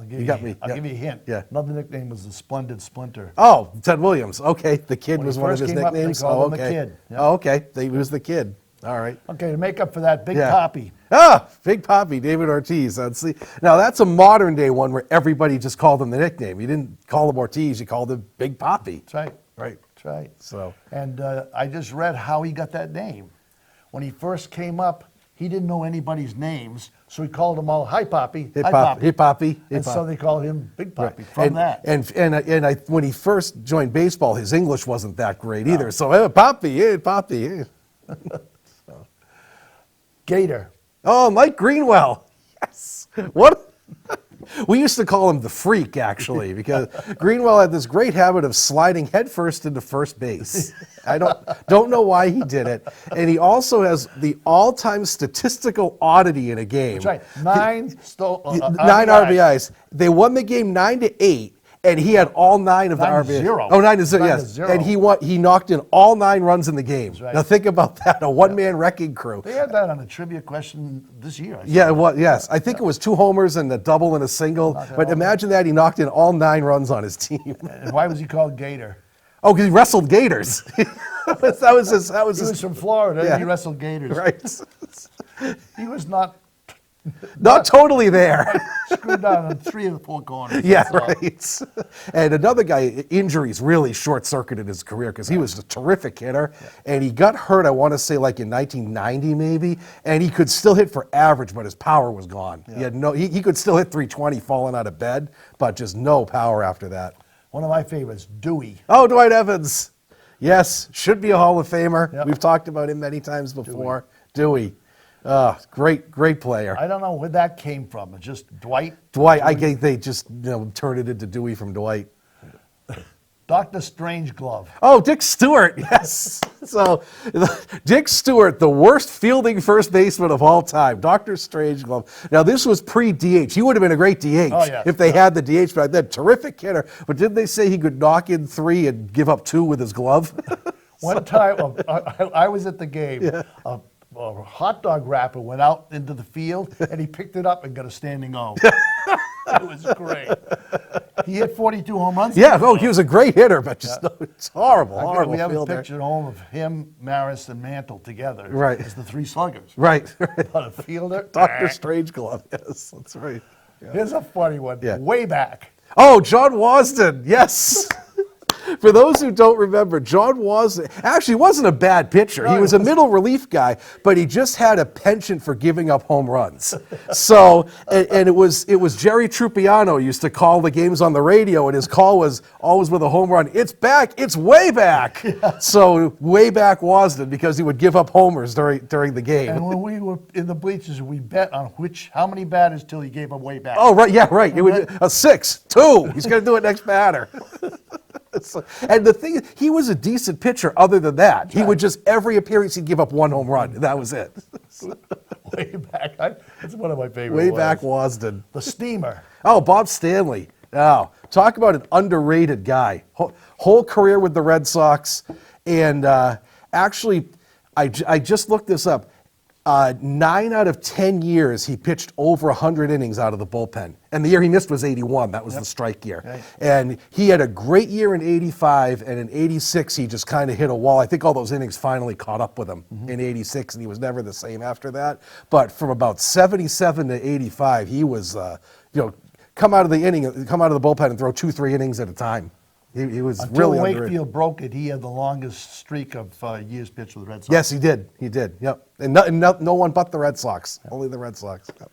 give
you got me.
I'll
Yeah.
give you a hint.
Yeah.
Another nickname was the Splendid Splinter.
Oh, Ted Williams. Okay, the Kid
When
was
he
one of
first
his
came up, they
nicknames.
called
Oh,
him the
okay.
Kid. Yeah.
Oh, okay. He was the Kid. All right.
Okay, to make up for that, Big
Yeah.
Papi.
Ah, Big Papi, David Ortiz. See, now that's a modern day one where everybody just called him the nickname. You didn't call him Ortiz, you called him Big Papi.
That's right.
Right.
That's right.
So.
And I just read how he got that name. When he first came up, he didn't know anybody's names, so he called them all, "Hi, Papi."
Hey,
Hi,
Papi. Hey, Papi. Hey,
And so
Papi.
they called him Big Papi
Right.
from that.
And when he first joined baseball, his English wasn't that great either. So, hey, Papi, hey, Papi. Hey.
Gator.
Oh, Mike Greenwell. Yes. What? We used to call him the Freak, actually, because Greenwell had this great habit of sliding headfirst into first base. I don't know why he did it. And he also has the all-time statistical oddity in a game.
That's right. 9
9 RBIs. They won the game 9-8. And he had all 9 of the
9-0.
RBIs. Oh, 9-0, yes.
9-0.
And he knocked in all 9 runs in the game.
right.
Now think about that, a one-man wrecking crew.
They had that on a trivia question this year. I
Yeah, well, yes. I think it was 2 homers and a double and a single. But imagine that, he knocked in all 9 runs on his team.
And why was he called Gator?
Oh, because he wrestled gators. that was his.
He was from Florida,
Yeah.
and he wrestled gators.
Right.
He was not
Not totally there.
screwed down on 3 of the 4 corners.
Yeah,
That's all.
right. And another guy, injuries really short-circuited his career because he was a terrific hitter, and he got hurt, I want to say like in 1990 maybe, and he could still hit for average, but his power was gone. He had he could still hit 320 falling out of bed, but just no power after that.
One of my favorites, Dewey.
Oh, Dwight Evans. Yes, should be a Hall of Famer.
Yep.
We've talked about him many times before. Dewey. Great player.
I don't know where that came from. It's just Dwight.
Dwight, I think they just turned it into Dewey from Dwight.
Dr. Strangeglove.
Oh, Dick Stewart, yes. So, Dick Stewart, the worst fielding first baseman of all time, Dr. Strangeglove. Now, this was pre-DH. He would have been a great DH if they had the DH back then. Terrific hitter, but didn't they say he could knock in 3 and give up 2 with his glove?
One time, I was at the game. Yeah. A hot dog wrapper went out into the field, and he picked it up and got a standing O. It was great. He hit 42 home runs.
Yeah, he was a great hitter, but just it's horrible.
We have a
fielder.
picture at home of him, Maris, and Mantle together.
Right.
As the 3 sluggers.
Right.
But a fielder.
Dr. Strangeglove, yes, that's right. Yeah.
Here's a funny one.
Yeah.
Way back.
Oh, John Wasden, yes. For those who don't remember, John Wasden actually wasn't a bad pitcher. He was a middle relief guy, but he just had a penchant for giving up home runs. So, and it was Jerry Trupiano used to call the games on the radio, and his call was always with a home run. It's back. It's way back. Yeah. So way back Wasden, because he would give up homers during the game.
And when we were in the bleachers, we bet on how many batters till he gave them way back.
Oh, right. Yeah, right. It would a 6, 2. He's going to do it next batter. And the thing is, he was a decent pitcher other than that. He would just, every appearance, he'd give up 1 home run. That was it.
Way back. That's one of my favorite
Way
ones.
back Wasden.
The Steamer.
Oh, Bob Stanley. Oh, talk about an underrated guy. Whole career with the Red Sox. And actually, I just looked this up. 9 out of 10 years, he pitched over 100 innings out of the bullpen. And the year he missed was 81. That was the strike year. Right. And he had a great year in 85, and in 86, he just kind of hit a wall. I think all those innings finally caught up with him in 86, and he was never the same after that. But from about 77 to 85, he was, come out of the bullpen and throw 2-3 innings at a time. He was really
Until
underrated.
Wakefield broke it, he had the longest streak of years pitched with the Red Sox.
Yes, he did. He did. Yep. And no one but the Red Sox. Only the Red Sox. Yep.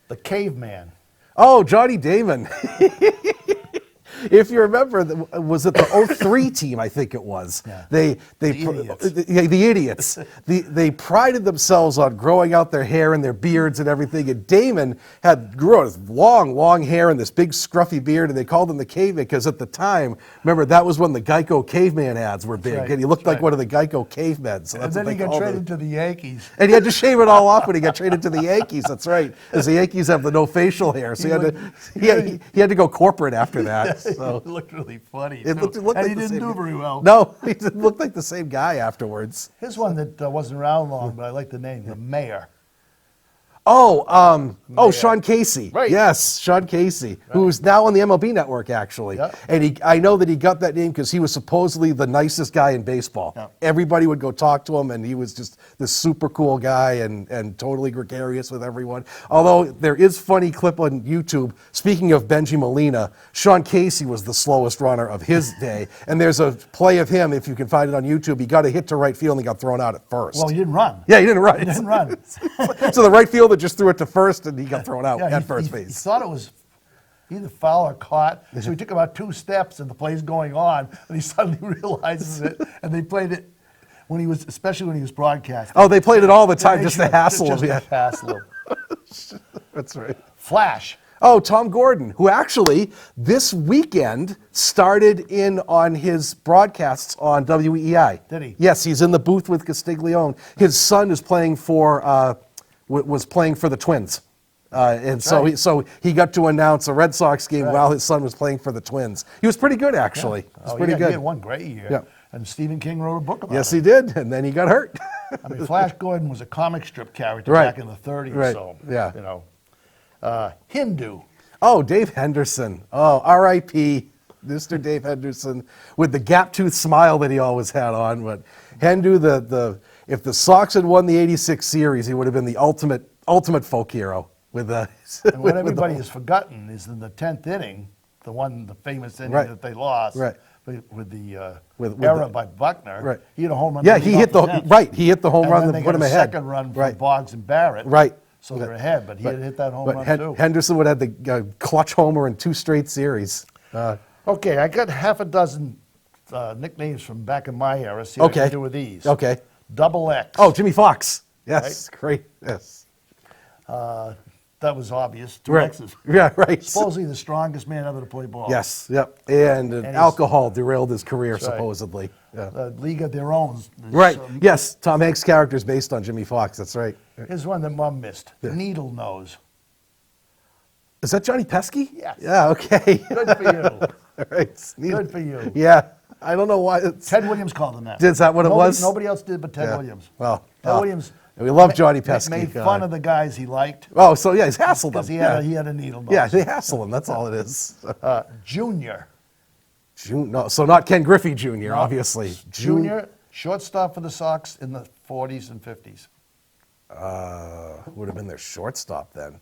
The Caveman.
Oh, Johnny Damon. If you remember, was it the 03 team? I think it was.
Yeah.
The idiots. They prided themselves on growing out their hair and their beards and everything. And Damon grew out long hair and this big scruffy beard, and they called him the Caveman because at the time, remember, that was when the Geico Caveman ads were big, and he looked like one of the Geico Cavemen. So
and then he got traded to the Yankees.
And he had to shave it all off when he got traded to the Yankees. That's right, because the Yankees have the no facial hair, so he had to go corporate after that. So.
It looked really funny.
It looked
and
like
he didn't do
guy.
very well.
No, he looked like the same guy afterwards.
Here's one that wasn't around long, but I like the name, the Mayor.
Sean Casey.
Right.
Yes, Sean Casey, who's now on the MLB Network, actually.
Yep.
And I know that he got that name because he was supposedly the nicest guy in baseball.
Yep.
Everybody would go talk to him, and he was just this super cool guy and totally gregarious with everyone. Although there is funny clip on YouTube, speaking of Benji Molina, Sean Casey was the slowest runner of his day. And there's a play of him, if you can find it on YouTube, he got a hit to right field and he got thrown out at first.
Well, he didn't run.
Yeah, he didn't run.
He didn't run.
So the right fielder just threw it to first, and he got thrown out at first base.
He thought it was either foul or caught, so he took about 2 steps, and the play's going on, and he suddenly realizes it, and they played it especially when he was broadcasting.
Oh, they played it all the time just to hassle him.
Just to hassle him.
That's right.
Flash.
Oh, Tom Gordon, who actually this weekend started in on his broadcasts on WEI.
Did he?
Yes, he's in the booth with Castiglione. His son is playing for was playing for the Twins. And so he got to announce a Red Sox game while his son was playing for the Twins. He was pretty good, actually.
Yeah.
He was pretty good.
He had one great year. Yeah. And Stephen King wrote a book about it.
Yes, he did, and then he got hurt.
I mean, Flash Gordon was a comic strip character back in the 30s.
Right.
So,
Yeah.
Hindu.
Oh, Dave Henderson. Oh, R.I.P. Mr. Dave Henderson with the gap-toothed smile that he always had on. But Hendu, if the Sox had won the '86 series, he would have been the ultimate folk hero. And
what everybody has forgotten is in the 10th inning, the famous inning that they lost.
Right.
With the
with
error
the,
by Buckner,
right.
He hit a home run.
Yeah, he hit the home run that put him ahead.
Second run from Boggs and Barrett.
Right.
So they're ahead, but he had hit that home run too.
Henderson would have the clutch homer in 2 straight series.
Okay, I got half a dozen nicknames from back in my era. See what I can do with these.
Okay.
Double X.
Oh, Jimmy Fox. Yes, right? Great. Yes.
That was obvious. Two
Right.
X's.
Yeah, right.
Supposedly the strongest man ever to play ball.
Yes, yep. And,
he's-
alcohol derailed his career,
That's right.
supposedly. Yeah.
The League of Their Own.
Right. Yes, Tom Hanks' character is based on Jimmy Fox. That's right.
Here's one that Mom missed. Needle Nose.
Is that Johnny Pesky?
Yes.
Yeah. Okay.
Good for you.
All right.
Good for you.
Yeah. I don't know why. It's,
Ted Williams called him that.
Is that what it was?
Nobody else did but Ted
Yeah.
Williams.
Well,
Ted Williams.
we love Johnny Pesky.
Made fun of the guys he liked
Oh, so yeah, he's hassled them.
because he
Yeah.
had a needle nose.
Yeah, they hassle him. That's all it is.
Junior.
No, so not Ken Griffey Jr. Obviously.
Junior, shortstop for the Sox in the 40s and 50s.
Would have been their shortstop then.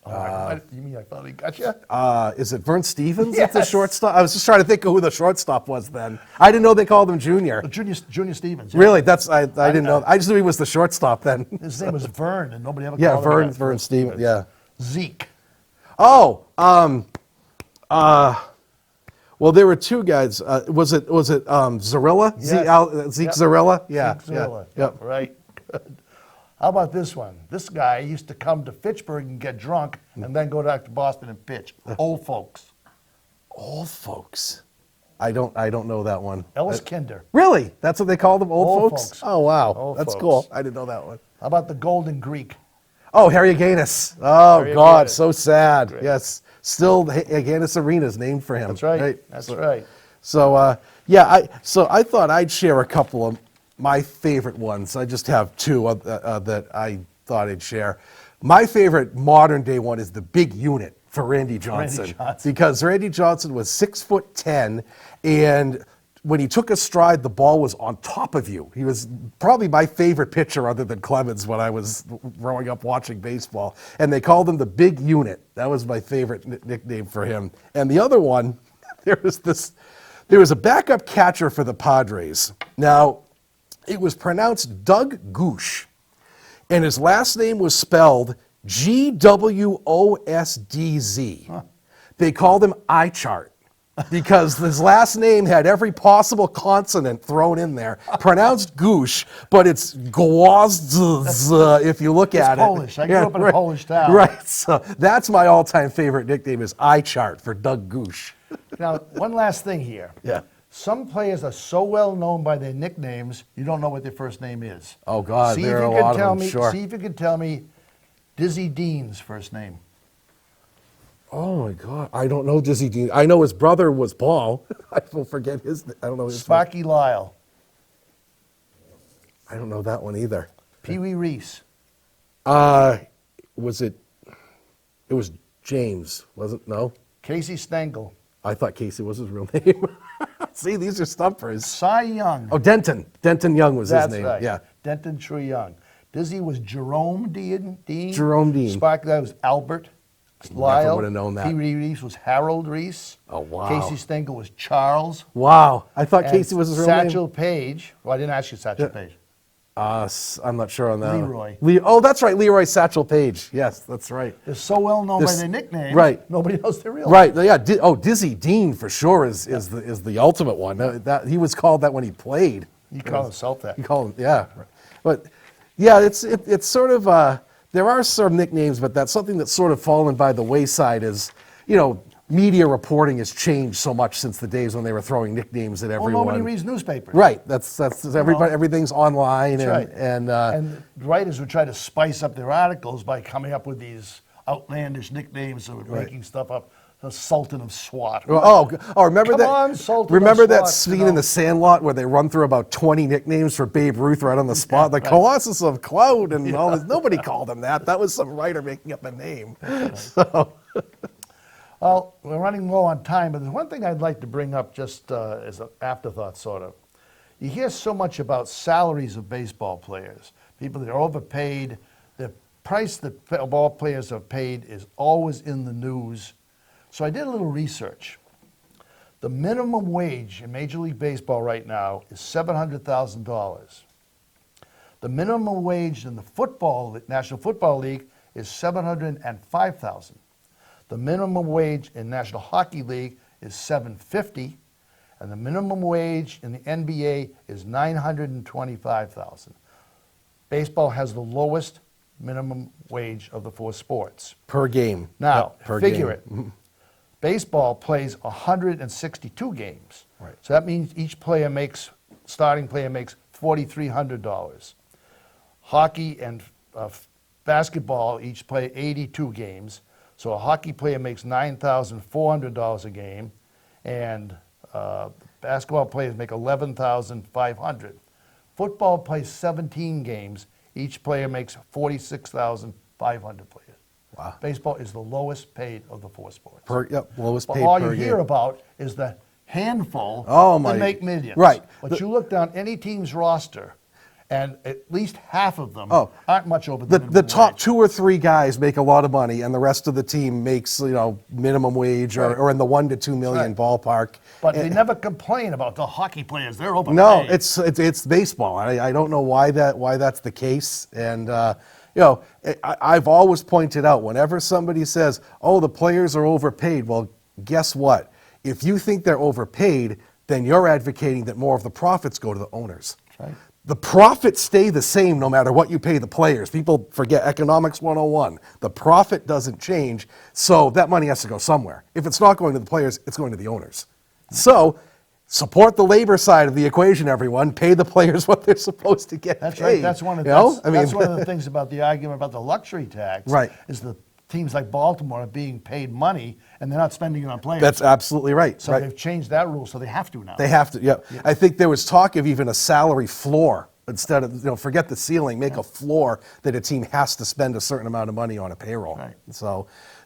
You mean I finally got you?
Is it Vern Stevens? That's the
Yes.
shortstop. I was just trying to think of who the shortstop was then. I didn't know they called him Junior.
Junior Stevens. Yeah.
Really? I didn't know. I just knew he was the shortstop then.
His name was Vern, and nobody ever
Yeah,
called him that.
Vern Stevens. Yeah.
Zeke.
Oh, well, there were two guys. Was it Zarilla?
Yes.
Zeke
Yep.
Zarilla? Yeah.
Zeke Zarilla.
Yeah. Yep.
Right. Good. How about this one? This guy used to come to Fitchburg and get drunk and then go back to Boston and pitch. Old folks.
Old folks. I don't know that one.
Ellis Kinder.
Really? That's what they called them? Old
Old
folks?
folks.
Oh, wow.
Old
That's
folks.
cool. I didn't know that one.
How about the Golden Greek?
Oh, Harry Aganis. Oh,
Harry
God,
Aganis.
so sad.
Great.
Yes. Still, Aganis Arena is named for him.
That's right. That's right.
So, I thought I'd share a couple of my favorite ones. I just have two that I thought I'd share. My favorite modern day one is the big unit for Randy Johnson. Because Randy Johnson was 6'10", and when he took a stride, the ball was on top of you. He was probably my favorite pitcher other than Clemens when I was growing up watching baseball. And they called him the big unit. That was my favorite nickname for him. And the other one, there was a backup catcher for the Padres. Now, it was pronounced Doug Goosh, and his last name was spelled Gwosdz. They called him iChart because his last name had every possible consonant thrown in there. Pronounced Goosh, but it's Gwosdz if you look at it.
Polish. I grew up in a Polish town.
Right, so that's my all-time favorite nickname is iChart for Doug Goosh.
Now, one last thing here.
Yeah.
Some players are so well known by their nicknames, you don't know what their first name is.
Oh, God,
See
there
if
are
you
a
can
lot
tell
of them,
me.
sure.
See if you can tell me Dizzy Dean's first name.
Oh my God! I don't know Dizzy Dean. I know his brother was Paul. I will forget his. I don't know his.
Sparky Lyle.
I don't know that one either.
Pee Wee Reese.
Was it? It was James, was it? No,
Casey Stengel.
I thought Casey was his real name. See, these are stumpers.
Cy Young.
Oh, Denton. Denton Young was
That's
his name.
right.
Yeah.
Denton True Young. Dizzy was Jerome Dean.
Jerome Dean.
Sparky Lyle was Albert.
Never
Lyle.
would have known that.
Pee Wee Reese was Harold Reese.
Oh, wow.
Casey Stengel was Charles.
Wow. I thought
And
Casey was his real
Satchel
name.
Page. Well, I didn't ask you Satchel Page.
I'm not sure on that.
Leroy.
Oh, that's right. Leroy Satchel Page. Yes, that's right.
They're so well known by
This-
their nicknames.
right.
Nobody knows their real
Right. Yeah. Dizzy Dean for sure is the ultimate one. That he was called that when he played.
name. You call himself that.
You call him, yeah. But yeah, it's sort of there are some nicknames, but that's something that's sort of fallen by the wayside. Is media reporting has changed so much since the days when they were throwing nicknames at everyone.
Well, nobody reads newspapers.
Right. That's everybody. Everything's online,
That's right.
and
writers would try to spice up their articles by coming up with these outlandish nicknames or making stuff up. The Sultan of SWAT.
Remember
Come
that?
on, Sultan
remember
of
that
SWAT,
scene in The Sandlot where they run through about 20 nicknames for Babe Ruth right on the spot? The Colossus of Cloud and all this. Nobody called him that. That was some writer making up a name. So.
Well, we're running low on time, but there's one thing I'd like to bring up just as an afterthought, sort of. You hear so much about salaries of baseball players, people that are overpaid. The price that ball players are paid is always in the news. So I did a little research. The minimum wage in Major League Baseball right now is $700,000. The minimum wage in the National Football League is $705,000. The minimum wage in National Hockey League is $750,000, and the minimum wage in the NBA is $925,000. Baseball has the lowest minimum wage of the 4 sports.
Per game.
Now,
Yep, per
figure
game.
it. Baseball plays 162 games.
Right.
So that means each starting player makes $4,300. Hockey and basketball each play 82 games. So a hockey player makes $9,400 a game, and basketball players make $11,500. Football plays 17 games. Each player makes $46,500 players.
Wow.
Baseball is the lowest paid of the 4 sports.
Lowest
But
paid
all
per
you hear
game.
about is the handful
Oh,
that make millions.
Right.
But you look down any team's roster, and at least half of them
Oh.
aren't much over
The
minimum
top
wage.
2 or 3 guys make a lot of money, and the rest of the team makes minimum wage
Right.
or in the 1 to 2 million
Right.
ballpark.
But they never complain about the hockey players. They're overpaid.
No, it's baseball. I don't know why that's the case. And I've always pointed out whenever somebody says, "Oh, the players are overpaid," well, guess what? If you think they're overpaid, then you're advocating that more of the profits go to the owners.
Right.
The profits stay the same no matter what you pay the players. People forget economics 101. The profit doesn't change, so that money has to go somewhere. If it's not going to the players, it's going to the owners. So support the labor side of the equation, everyone. Pay the players what they're supposed to get
That's
paid.
right. That's one of that's one of the things about the argument about the luxury tax.
Right.
Is the teams like Baltimore are being paid money and they're not spending it on players.
That's absolutely right.
So
right.
they've changed that rule, so they have to now.
They have to, yeah. I think there was talk of even a salary floor instead of, forget the ceiling, make a floor that a team has to spend a certain amount of money on a payroll.
Right.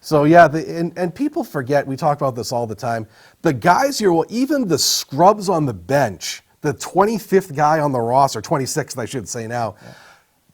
So yeah, and people forget, we talk about this all the time, the guys even the scrubs on the bench, the 25th guy on the roster, 26th I should say now,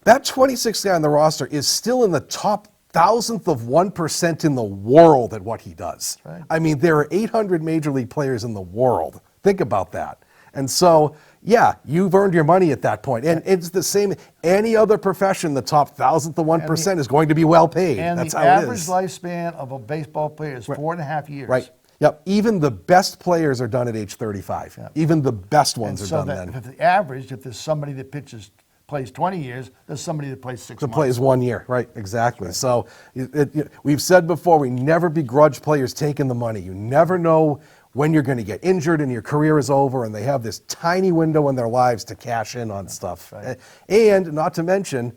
that 26th guy on the roster is still in the top 1,000th of 1% in the world at what he does.
Right.
I mean, there are 800 major league players in the world. Think about that. And so, yeah, you've earned your money at that point. And it's the same, any other profession, the top 1,000th of 1% is going to be well paid.
And
That's
the
how it
average
is.
lifespan of a baseball player is 4.5 years.
Right. Yep. Even the best players are done at age 35.
Yep.
Even the best
And
ones are
so
done
that
then.
if the average, if there's somebody that plays 20 years, there's somebody that plays 6 months.
Plays 1 year, right? Exactly. So we've said before, we never begrudge players taking the money. You never know when you're going to get injured and your career is over, and they have this tiny window in their lives to cash in on stuff.
Right.
And not to mention,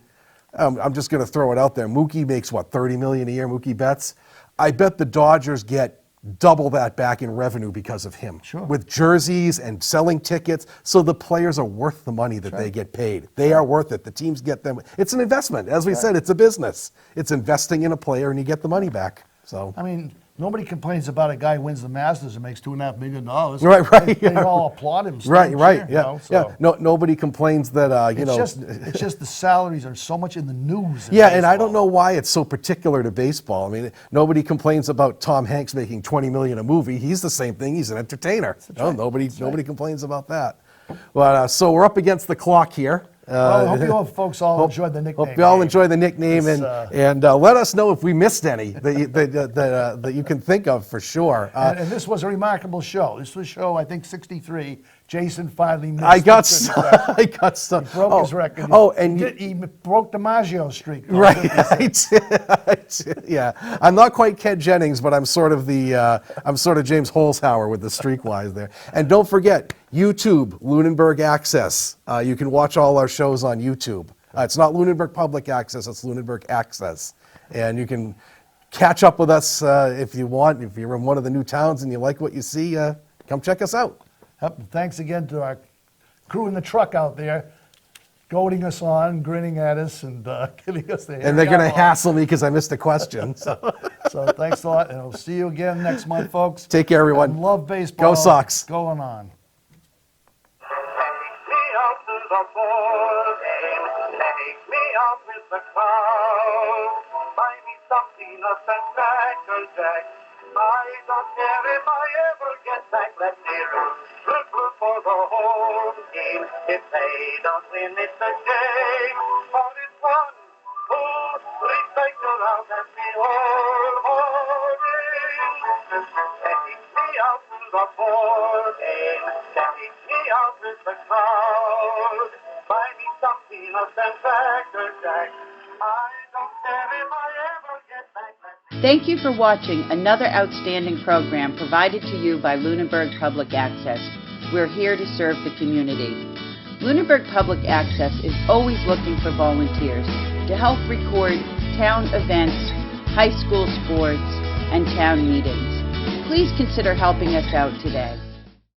I'm just going to throw it out there. Mookie makes what, $30 million a year? Mookie Betts. I bet the Dodgers get double that back in revenue because of him.
Sure.
With jerseys and selling tickets. So the players are worth the money that they get paid. They are worth it. The teams get them. It's an investment. As we said, it's a business. It's investing in a player and you get the money back. So
I mean, nobody complains about a guy who wins the Masters and makes $2.5 million.
Right.
They all applaud him.
Right.
cheer,
Yeah.
so.
Yeah. No, nobody complains that
It's just the salaries are so much in the news. in
Yeah, and I
baseball.
don't know why it's so particular to baseball. I mean, nobody complains about Tom Hanks making $20 million a movie. He's the same thing. He's an entertainer. Nobody complains about that. But so we're up against the clock here.
Well, I hope you folks all enjoyed the nickname.
Hope you all
Dave.
enjoy the nickname, and let us know if we missed any that you can think of for sure.
And this was a remarkable show. This was show, I think, 63. Jason finally missed
I got
the 50 record.
I got stuff.
He broke his record.
And
he broke the Maggio streak. though,
right,
56.
yeah. I'm not quite Ken Jennings, but I'm sort of James Holzhauer with the streakwise there. And don't forget YouTube, Lunenburg Access. You can watch all our shows on YouTube. It's not Lunenburg Public Access; it's Lunenburg Access, and you can catch up with us if you want. If you're in one of the new towns and you like what you see, come check us out.
Yep, and thanks again to our crew in the truck out there, goading us on, grinning at us, and giving us the.
And they're going to hassle me because I missed a question. So
So thanks a lot, and we'll see you again next month, folks.
take care, everyone.
And love baseball.
Go Sox.
Going on.
Take me out to the ball game. Take me out with the crowd. Buy me some peanuts and Cracker Jack. I don't care if I ever get back. Let's hear it. Root for the home team. If they don't win, it's a shame. But it's 1, 2, 3, take around and be all holding. Take me out to the ball game. Take me out with the crowd. Buy me some peanuts and Cracker Jack. I don't care if I ever get back that.
Thank you for watching another outstanding program provided to you by Lunenburg Public Access. We're here to serve the community. Lunenburg Public Access is always looking for volunteers to help record town events, high school sports, and town meetings. Please consider helping us out today.